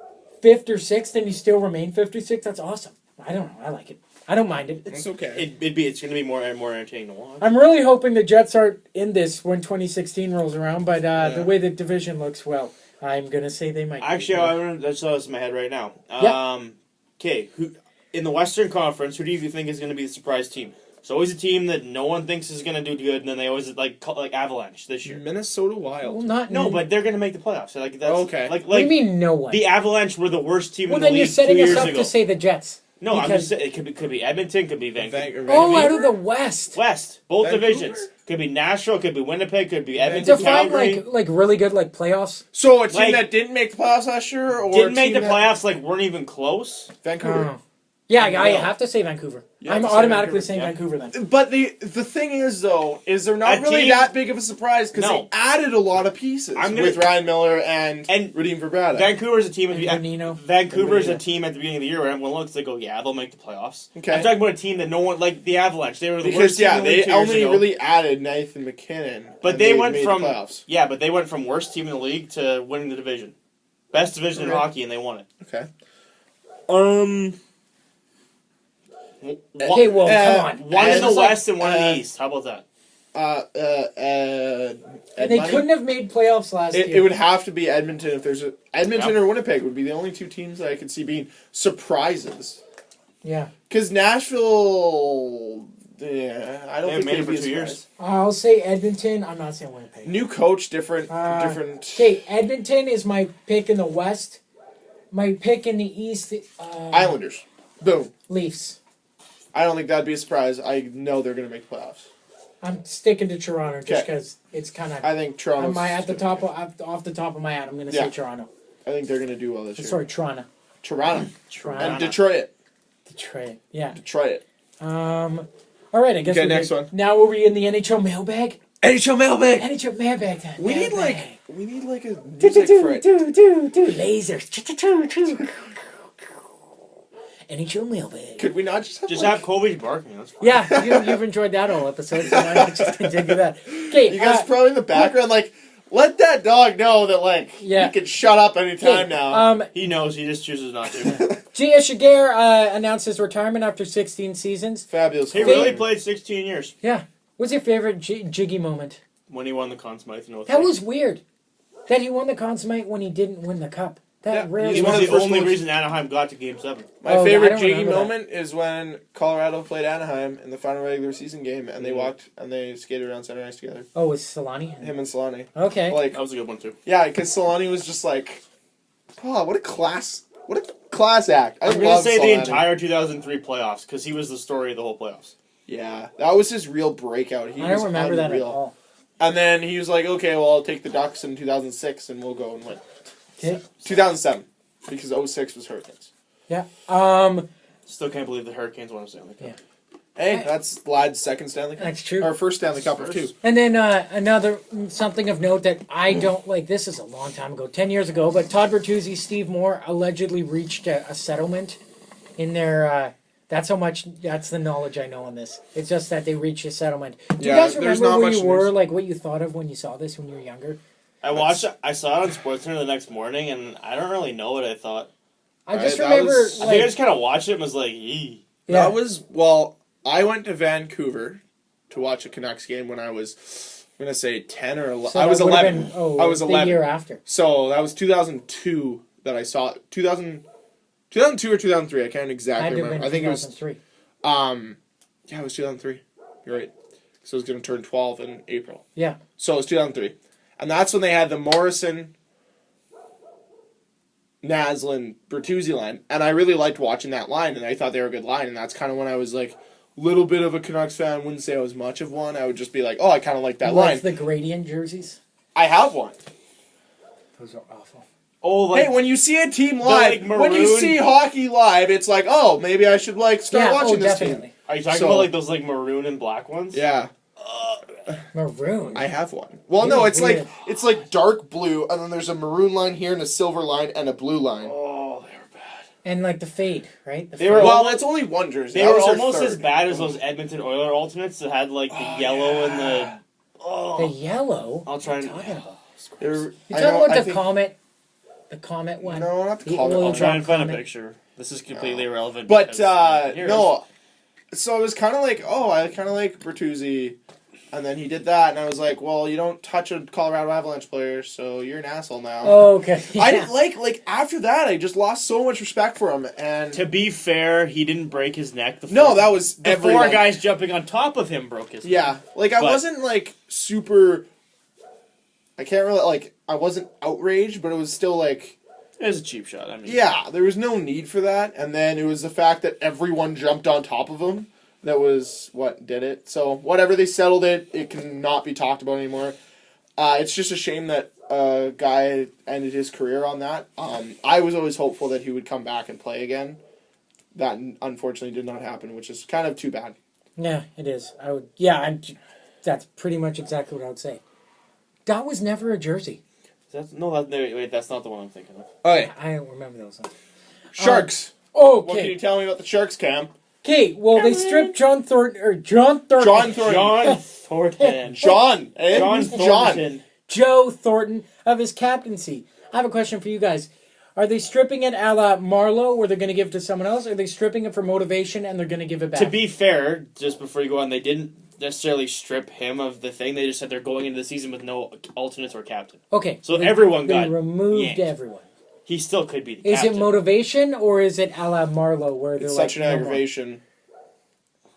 5th or 6th and you still remain 5th or 6th, that's awesome. I don't know. I like it. I don't mind it. It's okay. It's going to be more entertaining to watch. I'm really hoping the Jets aren't in this when 2016 rolls around, but the way the division looks, well, I'm going to say they might. Actually, that's what's in my head right now. Okay, in the Western Conference, who do you think is going to be the surprise team? It's always a team that no one thinks is going to do good, and then they always like Avalanche this year. Minnesota Wild. Well, But they're going to make the playoffs. So, like that's okay. Like what do you mean no one? The Avalanche were the worst team well, in the then league you're setting 2 us years up ago. to say the Jets. No, I'm just saying it could be Edmonton, could be Vancouver. Oh, out of the West. Both Vancouver? divisions. Could be Nashville, could be Winnipeg, could be Edmonton, Define Calgary. like really good like playoffs. So a team Like- that didn't make the playoffs last year, or Didn't a make the team that- playoffs, like weren't even close. Vancouver. Yeah, I have to say Vancouver. You I'm have to say automatically Vancouver, saying yeah. Vancouver then. But the thing is, though, is they're not A really team- that big of a surprise because No. they added a lot of pieces with Ryan Miller and Radim Verbrada. Vancouver's a team at And Bonino. Vancouver's And a team at the beginning of the year where everyone looks, they go, yeah, they'll make the playoffs. Okay. I'm talking about a team that no one, like the Avalanche, they were the Because worst team in the league they 2 years only ago. really added Nathan McKinnon, But and they went made from the playoffs. but they went from worst team in the league to winning the division, best division in hockey, and they won it. Okay. Okay, well, come on. One in the It's like, West and one in the East. How about that? And they couldn't have made playoffs last year. It would have to be Edmonton if there's a Edmonton Yep. or Winnipeg would be the only two teams that I could see being surprises. Yeah. Because Nashville, I don't They think made it they'd for be a 2 years. surprise. I'll say Edmonton. I'm not saying Winnipeg. New coach, different. Okay, Edmonton is my pick in the West. My pick in the East, Islanders. Boom. Leafs. I don't think that'd be a surprise. I know they're going to make playoffs. I'm sticking to Toronto just because it's kind of. I think Toronto. Off the top of my head, I'm going to say Toronto. I think they're going to do well this year. Sorry, Toronto. Toronto. Toronto. And Detroit. Yeah. Detroit. All right, I guess. Okay, next one. Now are we in the NHL mailbag? NHL mailbag. NHL mailbag time. We need Mailbag. like a music for it. Lasers. NHL mailbag. Could we not just Just like, have Kovy barking. That's fine. Yeah, you've enjoyed that whole episode, so why not just continue that? Okay, you guys probably in the background like let that dog know that like Yeah. he can shut up anytime now. He knows. He just chooses not to. G.S. Jaguar announced his retirement after 16 seasons. Fabulous. He really played 16 years Yeah. What's your favorite Jiggy moment? when he won the Conn Smythe. That was weird. That he won the Conn Smythe when he didn't win the cup. That Yeah, rarely He one was of the the first only ones- reason Anaheim got to Game 7. My I favorite don't Jiggy remember that. moment is when Colorado played Anaheim in the final regular season game, and they walked and they skated around center ice together. Oh, was Solani? Him and Solani. Okay. Like, That was a good one, too. yeah, because Solani was just like, oh, what a class act. I I'm going to love say the Solani. entire 2003 playoffs because he was the story of the whole playoffs. Yeah, that was his real breakout. He I don't was remember that at unreal. all. And then he was like, okay, well, I'll take the Ducks in 2006 and we'll go and win. Okay. 2007, because 06 was Hurricanes. Yeah. Still can't believe the Hurricanes won a Stanley Cup. Yeah. Hey, that's Vlad's second Stanley Cup. That's true. Or first Stanley Cup of two. And then another something of note that I don't like. This is a long time ago, 10 years ago. But Todd Bertuzzi, Steve Moore allegedly reached a settlement in their. That's how much. That's the knowledge I know on this. It's just that they reached a settlement. Do you guys there's remember not where much you were, news. like what you thought of when you saw this when you were younger? I saw it on SportsCenter the next morning, and I don't really know what I thought. I just that remember. was- I think I Like, just kind of watched it and was like, "Yee." yeah. That was, well, I went to Vancouver to watch a Canucks game when I was, I'm going to say 10 or 11. So I that was would've 11. been, oh, I was the 11. year after. So that was 2002 that I saw it. 2002 or 2003. I can't Had exactly to have remember. been I think it was 2003. yeah, it was 2003. You're right. So I was going to turn 12 in April. Yeah. So it was 2003. And that's when they had the Morrison, Naslin, Bertuzzi line. And I really liked watching that line, and I thought they were a good line. And that's kind of when I was like, little bit of a Canucks fan. Wouldn't say I was much of one. I would just be like, oh, I kind of like that You line. liked the gradient jerseys? I have one. Those are awful. Oh, like Hey, when you see a team live, like, when you maroon- see hockey live, it's like, oh, maybe I should like start Yeah, watching oh, this definitely. team. are you talking So- about like those like maroon and black ones? Yeah, Maroon. I have one. Well, It no, is weird. it's like dark blue, and then there's a maroon line here and a silver line and a blue line. Oh, they were bad. And like the fade, right? The They were fade. Well, almost- that's only one jersey. They That were was their almost third. as bad as those Edmonton Oiler alternates that had like the yellow and the. The Oh, yellow. I'll try What are and. you talking about? They were- You I talking know- about I the think- comet? The comet one? No, not the The comet oil one. I'll try and find a Comment. picture. This is completely irrelevant. But because, here's- no, so it was kind of like, oh, I kind of like Bertuzzi, and then he did that, and I was like, well, you don't touch a Colorado Avalanche player, so you're an asshole now. Oh, okay. I Yeah. didn't like after that. I just lost so much respect for him, and To be fair, he didn't break his neck. The no, four- that was the everyone. four guys jumping on top of him broke his neck. Yeah, like I But- wasn't like super. I can't really like. I wasn't outraged, but it was still like. It was a cheap shot. I mean, Yeah, there was no need for that, and then it was the fact that everyone jumped on top of him that was what did it. So whatever, they settled it. It cannot be talked about anymore. It's just a shame that a guy ended his career on that. I was always hopeful that he would come back and play again. That unfortunately did not happen, which is kind of too bad. Yeah, it is. I would. Yeah, that's pretty much exactly what I would say. That was never a jersey. Wait, that's not the one I'm thinking of. Okay, I don't remember those ones. Sharks. What can you Okay. tell me about the Sharks, Cam? Okay. Well, they stripped John Thornton. John Thornton. John Thornton. John. Eh? John Who's Thornton. Joe Thornton of his captaincy. I have a question for you guys. Are they stripping it a la Marlowe, where they're going to give it to someone else? Or are they stripping it for motivation and they're going to give it back? To be fair, just before you go on, they didn't necessarily strip him of the thing. They just said they're going into the season with no alternates or captain. Okay. So everyone they got removed yanked. everyone. He still could be the Is captain. it motivation or is it a la Marlowe, where they're It's like such an no more? aggravation.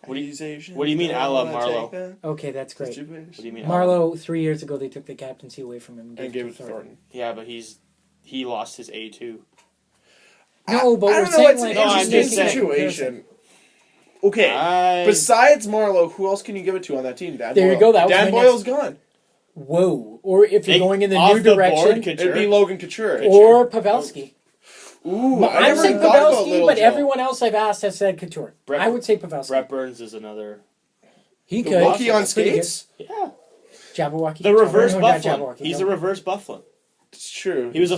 What do you mean, a la Marlowe? Okay, that's great. What do you mean? Marlowe, 3 years ago, they took the captaincy away from him And gave it to Thornton. Yeah, but he lost his A2. No, but I we're don't know, saying it's like an I'm interesting just saying. situation. Okay, besides Marlowe, who else can you give it to on that team? Dan There you Boyle. go, that was Dan my Boyle's gone. Whoa! Or if you're Hey, going in the off new the direction, board, Couture. It'd be Logan Couture. or Pavelski. Ooh, I I'm never saying thought about Pavelski, Little but Joe. everyone else I've asked has said Couture. Brett- I would say Pavelski. Brett Burns is another. He The could. rookie on Pretty good. skates. Yeah. Jabberwocky. The reverse Everyone got Bufflin. Jabberwocky, He's no. a reverse Bufflin. It's true. He was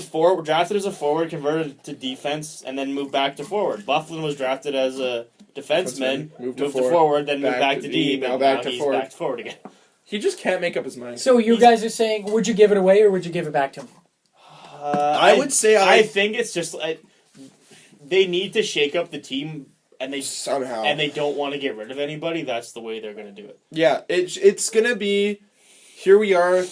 drafted as a forward, converted to defense, and then moved back to forward. Bufflin was drafted as a defenseman, moved to forward, then moved back to D, but now he's back to forward again. He just can't make up his mind. So you guys are saying, would you give it away or would you give it back to him? I would say I think it's just they need to shake up the team, and they somehow, and they don't want to get rid of anybody. That's the way they're going to do it. Yeah, it's going to be. Here we are.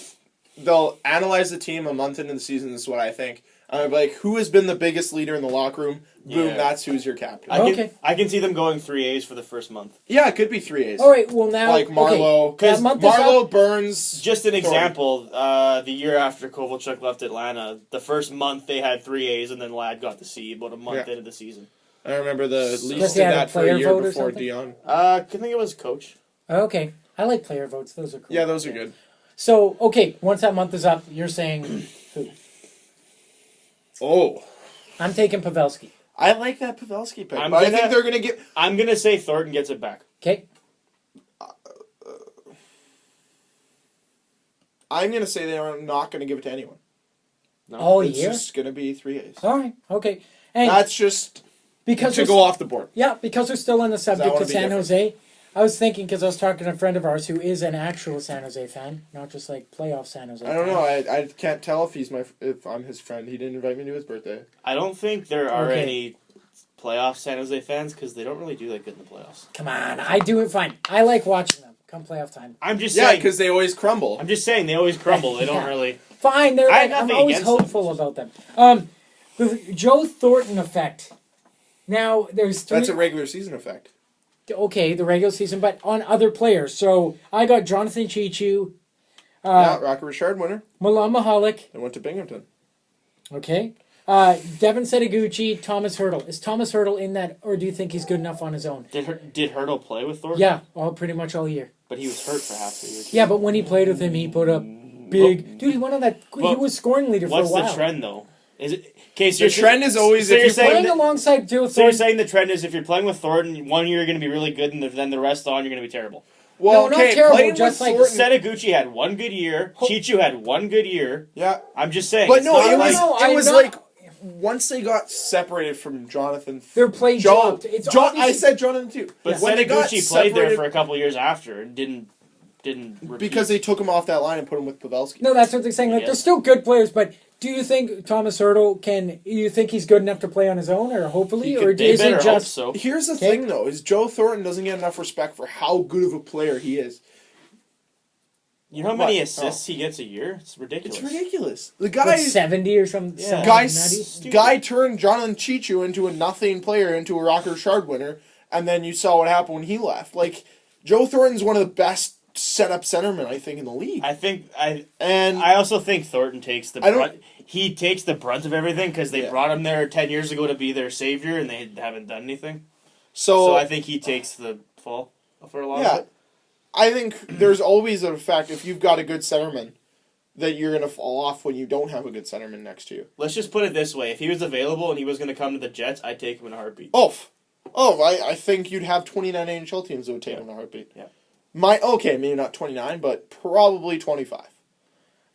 They'll analyze the team a month into the season. This is what I think. I'm like, who has been the biggest leader in the locker room? Boom, that's who's your captain. I can see them going 3 A's for the first month. Yeah, it could be 3 A's. All right, well now... Like Marlowe. Because Marlowe, Burns... Just an example, the year after Kovalchuk left Atlanta, the first month they had 3 A's, and then Ladd got the C about a month into the season. I remember the Leafs did that for a year before Dion. I think it was coach. Okay, I like player votes. Those are cool. Yeah, those are good. So, okay, once that month is up, you're saying who? Oh. I'm taking Pavelski. I like that Pavelski pick, I think they're going to get... I'm going to say Thornton gets it back. Okay. I'm going to say they're not going to give it to anyone. No. All year? It's just going to be 3 A's. All right, okay. And that's just because to go off the board. Yeah, because we're still on the subject of San Jose. I was thinking, because I was talking to a friend of ours who is an actual San Jose fan, not just like playoff San Jose I don't know. I can't tell if I'm his friend. He didn't invite me to his birthday. I don't think there are any playoff San Jose fans because they don't really do that good in the playoffs. Come on, I do it fine. I like watching them come playoff time. I'm just saying. Yeah, because they always crumble. I'm just saying they always crumble. They don't really. Fine, they're like, I'm always hopeful about them. The Joe Thornton effect. Now, there's 3... That's a regular season effect. Okay, the regular season, but on other players. So, I got Jonathan Chichu. Rocket Richard winner. Milan Mahalik. They went to Binghamton. Okay. Devin Setaguchi, Thomas Hertl. Is Thomas Hertl in that, or do you think he's good enough on his own? Did Hertl play with Thornton? Yeah, pretty much all year. But he was hurt for half the year. Yeah, but when he played with him, he put up big... Dude, he went on that... he was scoring leader for a while. What's the trend, though? Is it... Okay, so the trend is always... So if you're playing alongside Joe Thornton... So you're saying the trend is if you're playing with Thornton, 1 year you're going to be really good, and then the rest on you're going to be terrible. Well, no, not terrible, just like... Setaguchi had 1 good year. Chichu had 1 good year. Yeah. I'm just saying. But no, it was like... Once they got separated from Jonathan... Their play dropped. I said Jonathan too. But Setaguchi played there for a couple years after and didn't repeat. Because they took him off that line and put him with Pavelski. No, that's what they're saying. Like, they're still good players, but do you think Thomas Hertl you think he's good enough to play on his own, or hopefully? Or is it just... So. Here's the thing, though, is Joe Thornton doesn't get enough respect for how good of a player he is. You know how many assists he gets a year? It's ridiculous. It's ridiculous. The guy... 70 or something? Yeah. Guy turned Jonathan Chichu into a nothing player, into a Rocket Richard winner, and then you saw what happened when he left. Like, Joe Thornton's one of the best set-up centermen, I think, in the league. I also think Thornton takes the brunt. He takes the brunt of everything because they brought him there 10 years ago to be their savior, and they haven't done anything. So I think he takes the fall for a lot of it. I think there's always a fact, if you've got a good centerman, that you're going to fall off when you don't have a good centerman next to you. Let's just put it this way. If he was available and he was going to come to the Jets, I'd take him in a heartbeat. I think you'd have 29 NHL teams that would take him in a heartbeat. Yeah. Maybe not 29, but probably 25.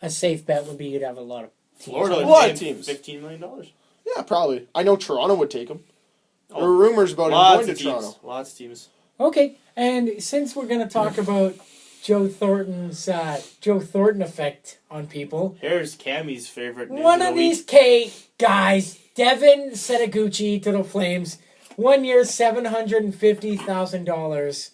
A safe bet would be you'd have a lot of teams. Florida would a lot of teams. $15 million. Yeah, probably. I know Toronto would take him. There were rumors about him going to Toronto. Lots of teams. Okay, and since we're going to talk about Joe Thornton's Joe Thornton effect on people, here's Cammy's favorite news one of these guys, Devin Setaguchi to the Flames, 1 year, $750,000.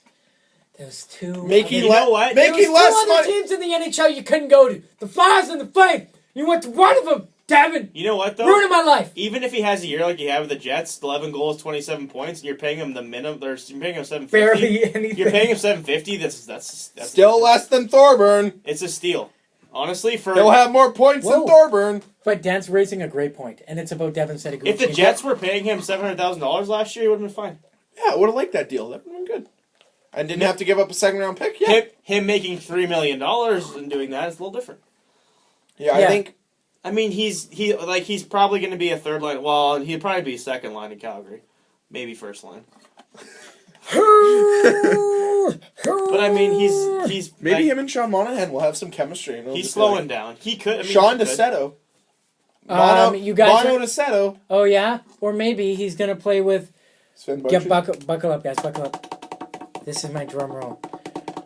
There's two. Making less money. Two other teams in the NHL you couldn't go to. The Flyers and the Flames. You went to one of them, Devin. You know what, though? Ruining my life. Even if he has a year like he had with the Jets, 11 goals, 27 points, and you're paying him the minimum. You're paying him $750. Barely anything. You're paying him $750. That's still less than Thorburn. It's a steal. Honestly, he'll have more points than Thorburn. But Dan's raising a great point, and it's about Devin Setaguchi. If the Jets were paying him $700,000 last year, he would have been fine. Yeah, I would have liked that deal. That would have been good. And didn't have to give up a second-round pick? Yeah. Him making $3 million and doing that is a little different. Yeah, I think... I mean, he's probably going to be a third line. Well, he'd probably be second line in Calgary. Maybe first line. But I mean, he's maybe him and Sean Monahan will have some chemistry. He's slowing down. He could. Sean DeSetto. You guys Bono are, Niceto. oh yeah, or maybe he's gonna play with. Sven Get Botry. buckle up, guys. Buckle up. This is my drum roll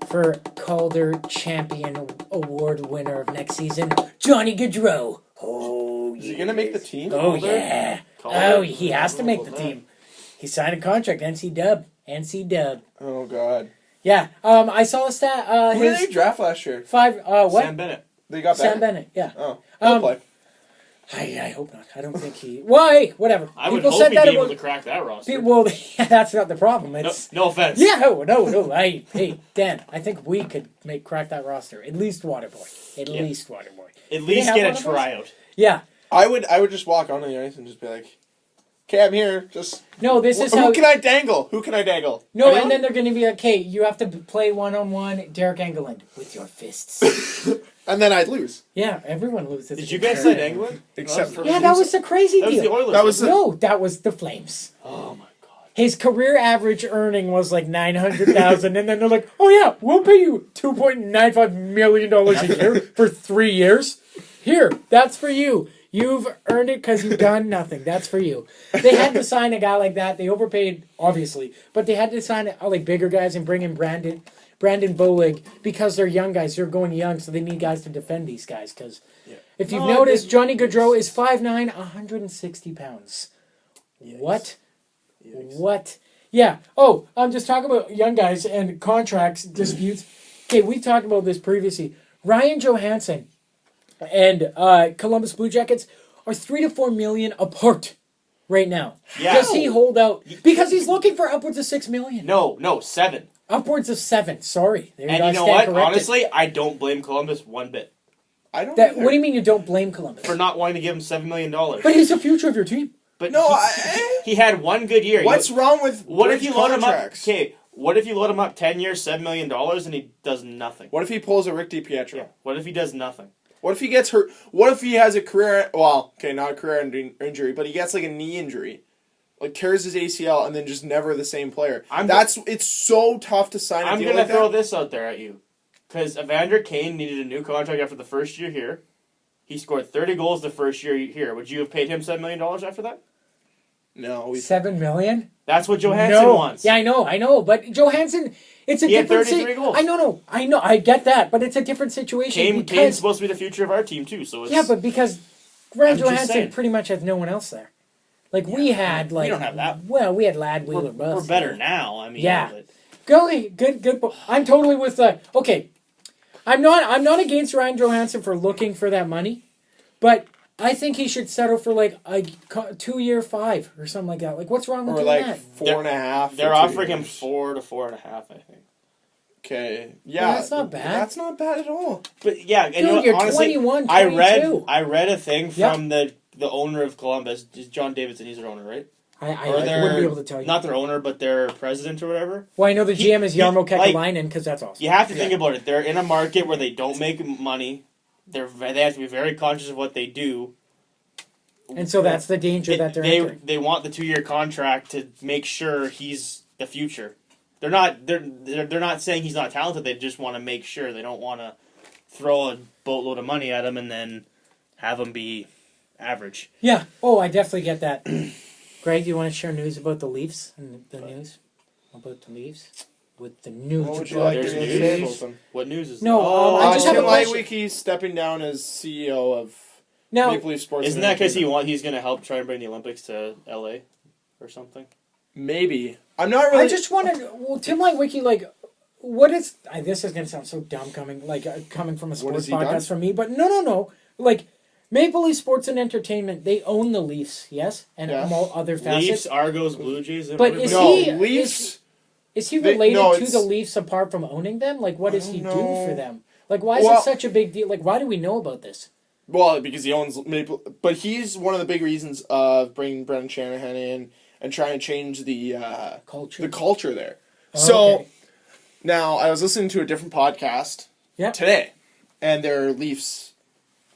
for Calder Champion Award winner of next season, Johnny Gaudreau. Oh, Is he gonna make the team? Oh yeah. Calder? Oh, he has to make the team. He signed a contract. NC Dub. Oh God. Yeah. I saw a stat. Who did they draft last year? 5. What? Sam Bennett. They got Sam Bennett. Bennett. Yeah. Oh, he'll play. I hope not. I don't think he. Why? Whatever. I would People hope said he'd that be about. able to crack that roster. Well, that's not the problem. It's No offense. yeah. No. Hey, Dan. I think we could crack that roster. At least Waterboy. At least Waterboy. At least have get one a of those? tryout. Yeah. I would just walk onto the ice and just be like, "Okay, I'm here. Just No, this is how. who can I dangle? Who can I dangle?" No, Anyone? and then they're going to be like, "Okay, you have to play 1-on-1 Derek Engelland with your fists." And then I'd lose. Yeah, everyone loses. Did you guys sign England? Except for Yeah, that was the crazy That was the deal. Oilers. That was the- No, that was the Flames. Oh my god. His career average earning was like $900,000, and then they're like, "Oh yeah, we'll pay you $2.95 million a year for 3 years. Here, that's for you. You've earned it because you've done nothing. That's for you." They had to sign a guy like that. They overpaid, obviously, but they had to sign like bigger guys and bring in Brandon Bolig because they're young guys. They're going young, so they need guys to defend these guys. Because if you've noticed, Johnny Gaudreau is 5'9", 160 pounds. Yikes. What? Yikes. What? Yeah. Oh, I'm just talking about young guys and contracts disputes. Okay, we talked about this previously. Ryan Johansson and Columbus Blue Jackets are $3 to $4 million apart right now. Yeah. Does he hold out? Because he's looking for upwards of $6 million. No, 7. Upwards of 7. Sorry. There And I you know stand what? corrected. Honestly, I don't blame Columbus one bit I don't. What either. do you mean you don't blame Columbus? for not wanting to give him $7 million. But he's the future of your team. But No, he had one good year. What's wrong with What if bridge you load him up? contracts? Okay, what if you load him up 10 years, $7 million, and he does nothing? What if he pulls a Rick DiPietro? Yeah. What if he does nothing? What if he gets hurt? What if he has a career? Well, okay, not a career injury, but he gets like a knee injury, like tears his ACL, and then just never the same player. It's so tough to sign. I'm deal gonna like throw that. this out there at you, because Evander Kane needed a new contract after the first year here. He scored 30 goals the first year here. Would you have paid him $7 million after that? No, $7 million? That's what Johansson wants. Yeah, I know. But Johansson, it's a He had different 33 goals. I know. I get that, but it's a different situation. Kane's because, supposed to be the future of our team too. So it's, yeah, but because Ryan I'm just Johansson saying. pretty much has no one else there. Like we had, like don't have that. Well, we had Lad Wheeler. we're better now. I mean, Yeah. but Go good. I'm totally with that. Okay, I'm not against Ryan Johansson for looking for that money, but I think he should settle for like a 2-year 5 or something like that. Like, what's wrong with or doing like that? 4.5. they're for 2 offering him years. 4 to 4.5, I think. Okay, Well, yeah, that's not bad. That's not bad at all. But yeah, and Dude, you know, what, you're honestly, 21, I 22. read a thing Yep. from the owner of Columbus, John Davidson. He's their owner, right? I Or wouldn't be able to tell you. Not their owner, but their president or whatever. Well, I know the GM is Jarmo like, Kekalainen because that's awesome. You have to think about it. They're in a market where they don't make money. They have to be very conscious of what they do. And so that's the danger that they're entering. They want the 2-year contract to make sure he's the future. They're not saying he's not talented. They just want to make sure. They don't want to throw a boatload of money at him and then have him be average. Yeah. Oh, I definitely get that. Greg, you want to share news about the Leafs and the news about the Leafs with the news? What would you about like the There's to news. say, Leafs? Colton? What news is No, that? I just have a Tim question. Lightwicky's stepping down as CEO of Now, Maple Leaf Sports. Isn't and that because Entertainment. he's going to help try and bring the Olympics to LA or something? Maybe. I'm not really. I just wanted. Well, Tim Lightwicki, like, what is? This is gonna sound so dumb coming from a sports has he podcast done? from me, but no. Like, Maple Leaf Sports and Entertainment, they own the Leafs, yes, and Yeah. all other facets. Leafs, Argos, Blue Jays. But everybody. is No, he Leafs. Is he They- related no, to it's- the Leafs apart from owning them? Like, what does he do know. for them? Like, why is Well- it such a big deal? Like, why do we know about this? Well, because he owns Maple, but he's one of the big reasons of bringing Brendan Shanahan in and trying to change the culture there. Oh, So okay. now I was listening to a different podcast Yep. today, and they're Leafs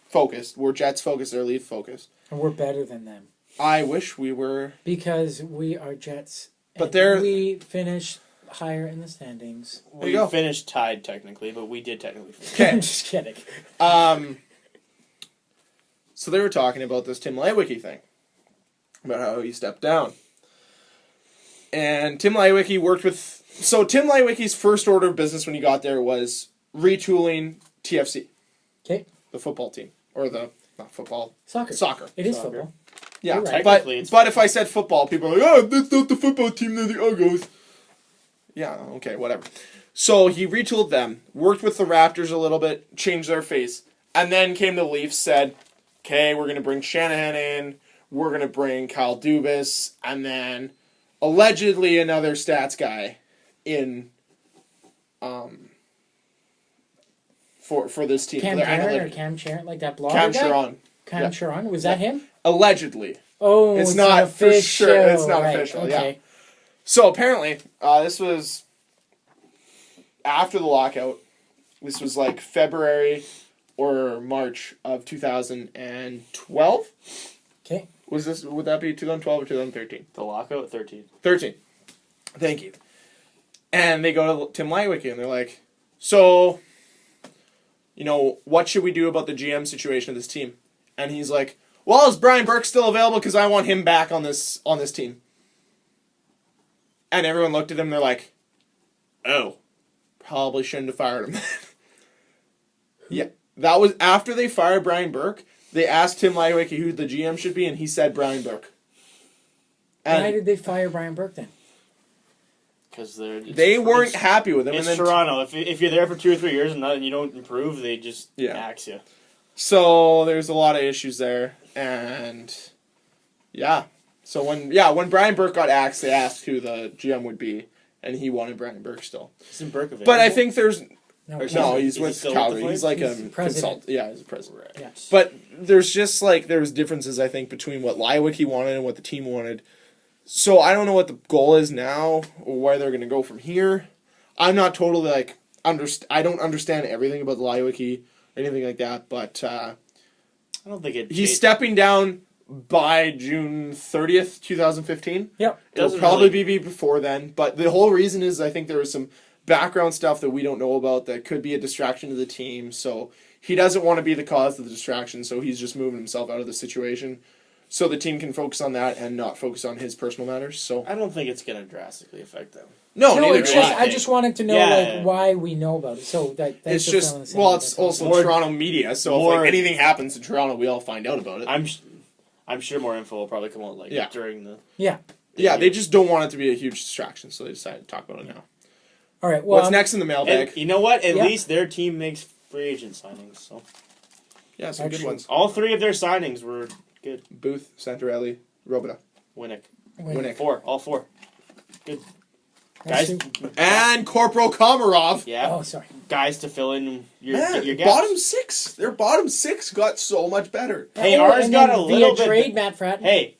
focused. We're Jets focused. They're Leaf focused. And we're better than them I wish we were. because we are Jets. But and they're- we finish higher in the standings. There We you go. finished tied technically, but we did technically finish. Okay. I'm just kidding. So they were talking about this Tim Leiweke thing, about how he stepped down. And Tim Leiweke worked with... So Tim Leiweke's first order of business when he got there was retooling TFC. Okay. The football team. Or the... Not football. Soccer. It is Soccer. football. Yeah, Right. but if I said football, people are like, oh, that's not the football team, they're the Uggos. Yeah, okay, whatever. So he retooled them, worked with the Raptors a little bit, changed their face, and then came to the Leafs, said, okay, we're going to bring Shanahan in, we're going to bring Kyle Dubas, and then allegedly another stats guy in for this team. Cam for their Sharon or analytic. Cam Sharon, like that blogger Cam guy? Sharon. Cam Sharon, was that him? Allegedly. Oh, It's not for official. sure. It's not Right, official, okay. yeah. So apparently, this was after the lockout. This was like February or March of 2012. Okay. Would that be 2012 or 2013? The lockout, 13. 13. Thank you. And they go to Tim Leiweke and they're like, so, what should we do about the GM situation of this team? And he's like, well, is Brian Burke still available? Because I want him back on this team. And everyone looked at him and they're like, oh, probably shouldn't have fired him. Yeah. That was after they fired Brian Burke. They asked Tim Leiweke who the GM should be, and he said Brian Burke. And why did they fire Brian Burke then? Because they weren't happy with him. It's and then Toronto. If you're there for 2 or 3 years and you don't improve, they just axe you. So there's a lot of issues there, and yeah. So when Brian Burke got axed, they asked who the GM would be, and he wanted Brian Burke still. Isn't Burke available? But I think there's No, he's Is he with still Calgary. with the He's like Flames? a He's president. consultant. Yeah, he's a president. Right. Yeah. But there's just there's differences I think between what Leiweke wanted and what the team wanted. So I don't know what the goal is now or where they're going to go from here. I'm not totally I don't understand everything about the Leiweke or anything like that, but I don't think he's stepping down by June 30th, 2015. Yep. It'll Doesn't probably really- be before then, but the whole reason is I think there was some background stuff that we don't know about that could be a distraction to the team, so he doesn't want to be the cause of the distraction, so he's just moving himself out of the situation so the team can focus on that and not focus on his personal matters. So I don't think it's going to drastically affect them. no, neither it's do just I. I just wanted to know Yeah. why we know about it. So that It's thanks for just filling us in. it's That's also More- Toronto media, so more- if anything happens in Toronto, we all find out about it. I'm sure more info will probably come out during the. yeah. Yeah, they just don't want it to be a huge distraction, so they decided to talk about it now. All right. Well, What's next in the mailbag? And you know what? At Yeah. least their team makes free agent signings. So Yeah, some good Actually- ones. all 3 of their signings were good. Booth, Santorelli, Robida. Winnick. Winnick. 4, all 4. Good That's guys. two- And Corporal Komarov. Yeah, Oh, sorry. guys to fill in your Man, your gaps. bottom 6. Their bottom 6 got so much better. Hey, Oh, ours and got then a little via bit. trade, Matt Fratton. Hey,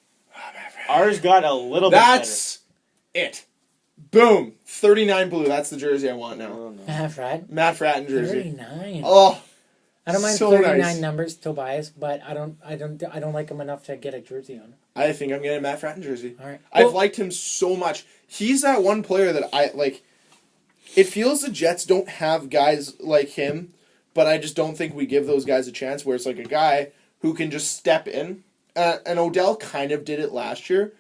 ours got a little That's it. Boom. 39 blue. That's the jersey I want bit better. now. Oh, no. Matt Fratton. Matt Fratton jersey. 39. Oh, I don't mind so 39 nice. numbers, Tobias, but I don't like him enough to get a jersey on. I think I'm getting a Matt Fratton jersey. All right. I've Well, liked him so much. He's that one player that I like. It feels the Jets don't have guys like him, but I just don't think we give those guys a chance where it's like a guy who can just step in. And Odell kind of did it last year,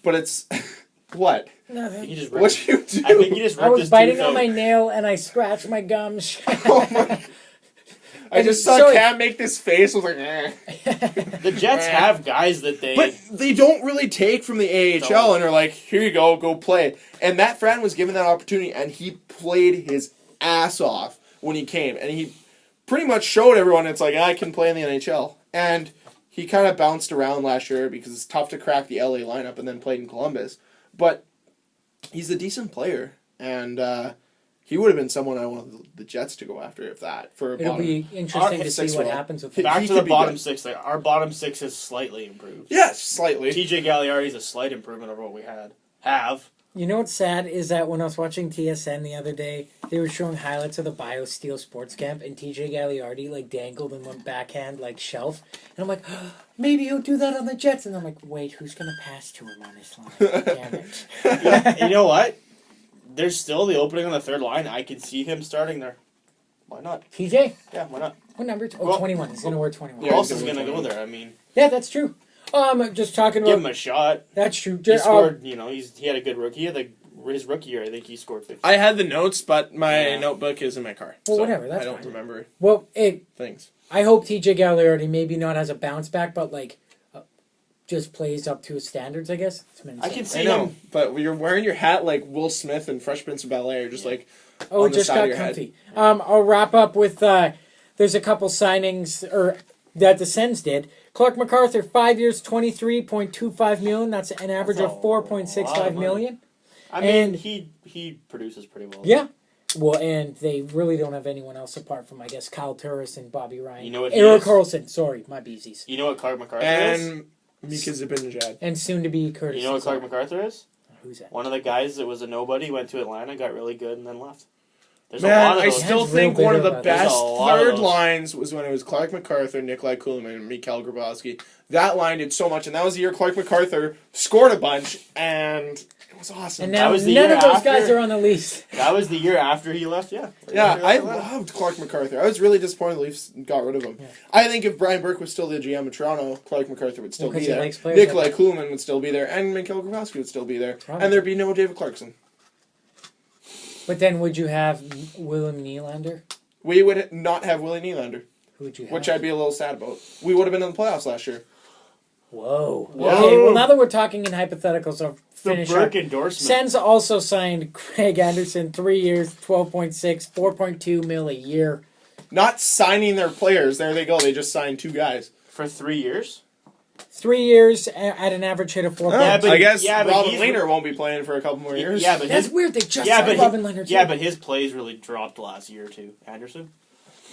but it's what? nothing. You just What you do? I think you just I ripped was his biting tooth on out. my nail and I scratched my gums. Oh my- I just saw So- Cam make this face. I was like, eh. The Jets have guys that they. But they don't really take from the AHL and are like, here you go play. And Matt Fratton was given that opportunity, and he played his ass off when he came. And he pretty much showed everyone it's like, I can play in the NHL. And he kind of bounced around last year because it's tough to crack the LA lineup and then played in Columbus. But he's a decent player. And he would have been someone I wanted the Jets to go after if that. For a It'll bottom. be interesting to see six what roll. happens with He- him. Back he to the could be bottom good. 6. Our bottom 6 has slightly improved. Yeah, slightly. TJ Galliardi's a slight improvement over what we have. You know what's sad is that when I was watching TSN the other day, they were showing highlights of the BioSteel Sports Camp, and TJ Galliardi dangled and went backhand shelf, and I'm like, oh, maybe he'll do that on the Jets, and I'm like, wait, who's gonna pass to him on this line? Damn it! You know what? There's still the opening on the third line. I can see him starting there. Why not? TJ? Yeah, why not? What number? Oh, Well, 21. He's going to wear 21. Who else is going to go there? I mean, Yeah, that's true. Just talking give about... him a shot. That's true. He scored, he had a good rookie. His rookie year, I think he scored 50. I had the notes, but my notebook is in my car. Well, so whatever, that's I don't fine. remember Well, things. I hope TJ Gagliardi maybe not has a bounce back, but just plays up to his standards, I guess. I can I see know, him. but you're wearing your hat like Will Smith and Fresh Prince of Bel-Air, just like Oh, on it the just side got of your comfy. I'll wrap up with there's a couple signings that the Sens did. Clark MacArthur, 5 years, $23.25 million. That's an average That's of a lot of $4.65 million. I mean, And- he produces pretty well. Yeah. Well, and they really don't have anyone else apart from, I guess, Kyle Turris and Bobby Ryan. You know what he Eric is? Carlson. Sorry, my beezies. You know what Clark MacArthur is? and Mika Zibanejad. And soon to be Curtis. You know what Clark MacArthur is? Who's that? One of the guys that was a nobody, went to Atlanta, got really good, and then left. There's Man, a lot of I those. still That's real think one of the bitter about that. best There's a lot of third those. lines was when it was Clark MacArthur, Nikolai Kulemin, and Mikhail Grabowski. That line did so much, and that was the year Clark MacArthur scored a bunch, and it was awesome. And now was the none year of those after- guys are on the Leafs. That was the year after he left, yeah. Yeah, I Atlanta. loved Clark MacArthur. I was really disappointed the Leafs got rid of him. Yeah. I think if Brian Burke was still the GM of Toronto, Clark MacArthur would still Because be he there. likes players Nikolai like that. Kulemin would still be there, and Mikhail Grabowski would still be there. Right. And there'd be no David Clarkson. But then would you have William Nylander? We would not have Willie Nylander, Who would you have? which I'd be a little sad about. We would have been in the playoffs last year. Whoa. Whoa. Okay, well, now that we're talking in hypotheticals, I'll The finish Burke up. endorsement. Sens also signed Craig Anderson, 3 years, 12.6, 4.2 mil a year. Not signing their players. There they go. They just signed two guys. For 3 years? 3 years at an average hit of 4. Yeah, but- I guess yeah, but Robin he's- Lehner won't be playing for a couple more years. Yeah, but That's his, weird. They just yeah, signed but Robin Leonard. yeah, but his plays really dropped last year too. Anderson.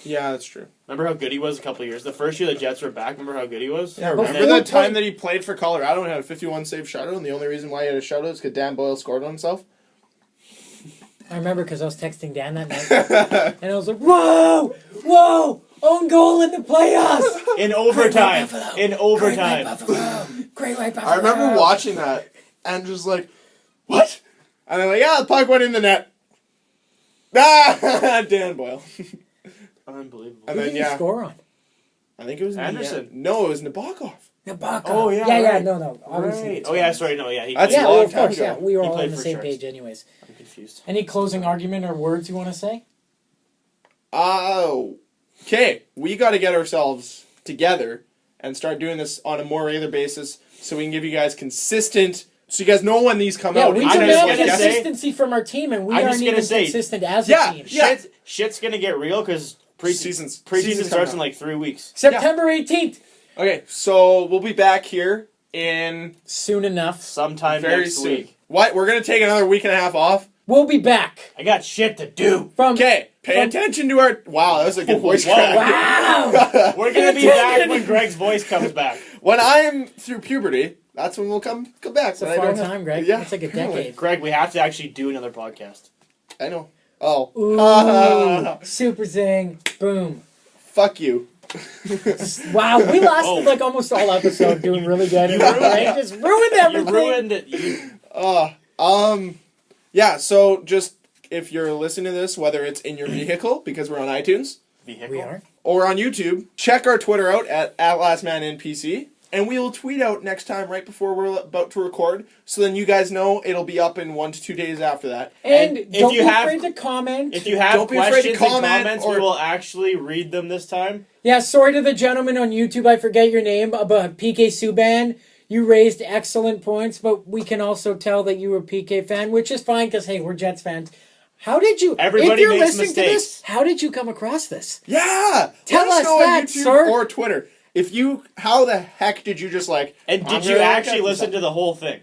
Yeah, that's true. Remember how good he was a couple of years? The first year the Jets were back, remember how good he was? Yeah, But remember full that time point- that he played for Colorado and had a 51 save shutout, and the only reason why he had a shutout is because Dan Boyle scored on himself? I remember because I was texting Dan that night, and I was like, whoa, own goal in the playoffs. In overtime. Great White In Buffalo. overtime. Great White Buffalo. I remember watching that and just like, what? And they're like, yeah, the puck went in the net. Ah, Dan Boyle. Unbelievable. And Who then, did he yeah, score on? I think it was Anderson. No, it was Nabokov. Nabokov. Oh, yeah, yeah, right. no. Obviously Right. it's Oh yeah, fine. sorry, no, yeah. He That's played- a Yeah, long of course, time yeah. ago. We were He all on played the for same Sharks. page anyways. I'm confused. Any closing argument or words you want to say? Oh, okay. We got to get ourselves together and start doing this on a more regular basis so we can give you guys consistent. So you guys know when these come Yeah, out. we I'm just demand gonna say- consistency from our team, and we I'm aren't just gonna even say- consistent as Yeah, a team. yeah. Shit's gonna get real because Season's preseason starts coming in up. like 3 weeks. September 18th. Okay, so we'll be back here in Soon enough. Sometime very next soon. week. What? We're gonna take another week and a half off. We'll be back. I got shit to do. From Okay, pay From- attention to our. Wow, that was a good voice Whoa. crack. Wow. We're gonna be back when Greg's voice comes back. When I am through puberty, that's when we'll come back. It's a But I far don't have- time, Greg. Yeah, It's like a apparently. decade. Greg, we have to actually do another podcast. I know. Oh, Ooh, super zing, boom. fuck you. Wow, we lasted Oh. like almost all episode doing really good. You and ruined Greg it. just ruined You everything. ruined it. You, Yeah. So just if you're listening to this, whether it's in your vehicle because we're on iTunes vehicle. We are. or on YouTube, check our Twitter out at @LastManInPC, and we will tweet out next time right before we're about to record. So then you guys know it'll be up in 1 to 2 days after that. And if don't you be have- afraid to comment. If you have Don't be afraid to questions and comment comments, or- we will actually read them this time. Yeah, sorry to the gentleman on YouTube, I forget your name, about PK Subban. You raised excellent points, but we can also tell that you were a PK fan, which is fine because, hey, we're Jets fans. How did you, Everybody if you're makes listening to this, mistakes. how did you come across this? Yeah. Tell Let us know that, on YouTube sir. or Twitter. How the heck did you just like? And I'm did you really actually like listen to the whole thing?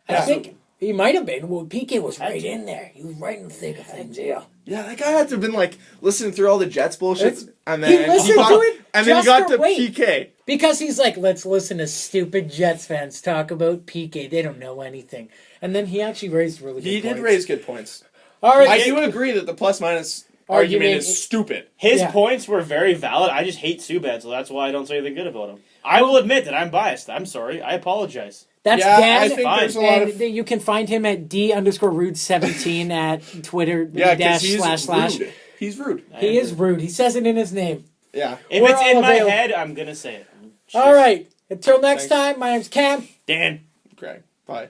I Yeah. think he might have been. Well, PK was right in there. He was right in the thick of things, yeah. Yeah, that guy had to have been like listening through all the Jets bullshit, It's- and he then listened got, to it and then he just got to to wait. PK. Because he's like, let's listen to stupid Jets fans talk about PK. They don't know anything. And then he actually raised really good He did points. raise good points. All right. I do agree that the plus minus argument is stupid. His Yeah. points were very valid. I just hate Subban, so that's why I don't say anything good about him. I will admit that I'm biased. I'm sorry. I apologize. That's Yeah, Dan. I think fine. there's a lot And of you can find him at D_Rude17 at Twitter yeah, because dash he's slash slash. rude. He's rude. He is rude. He says it in his name. Yeah. If We're it's all in my available. head, I'm gonna say it. All right. Until next Thanks. time, my name's Cam. Dan. Greg. Bye.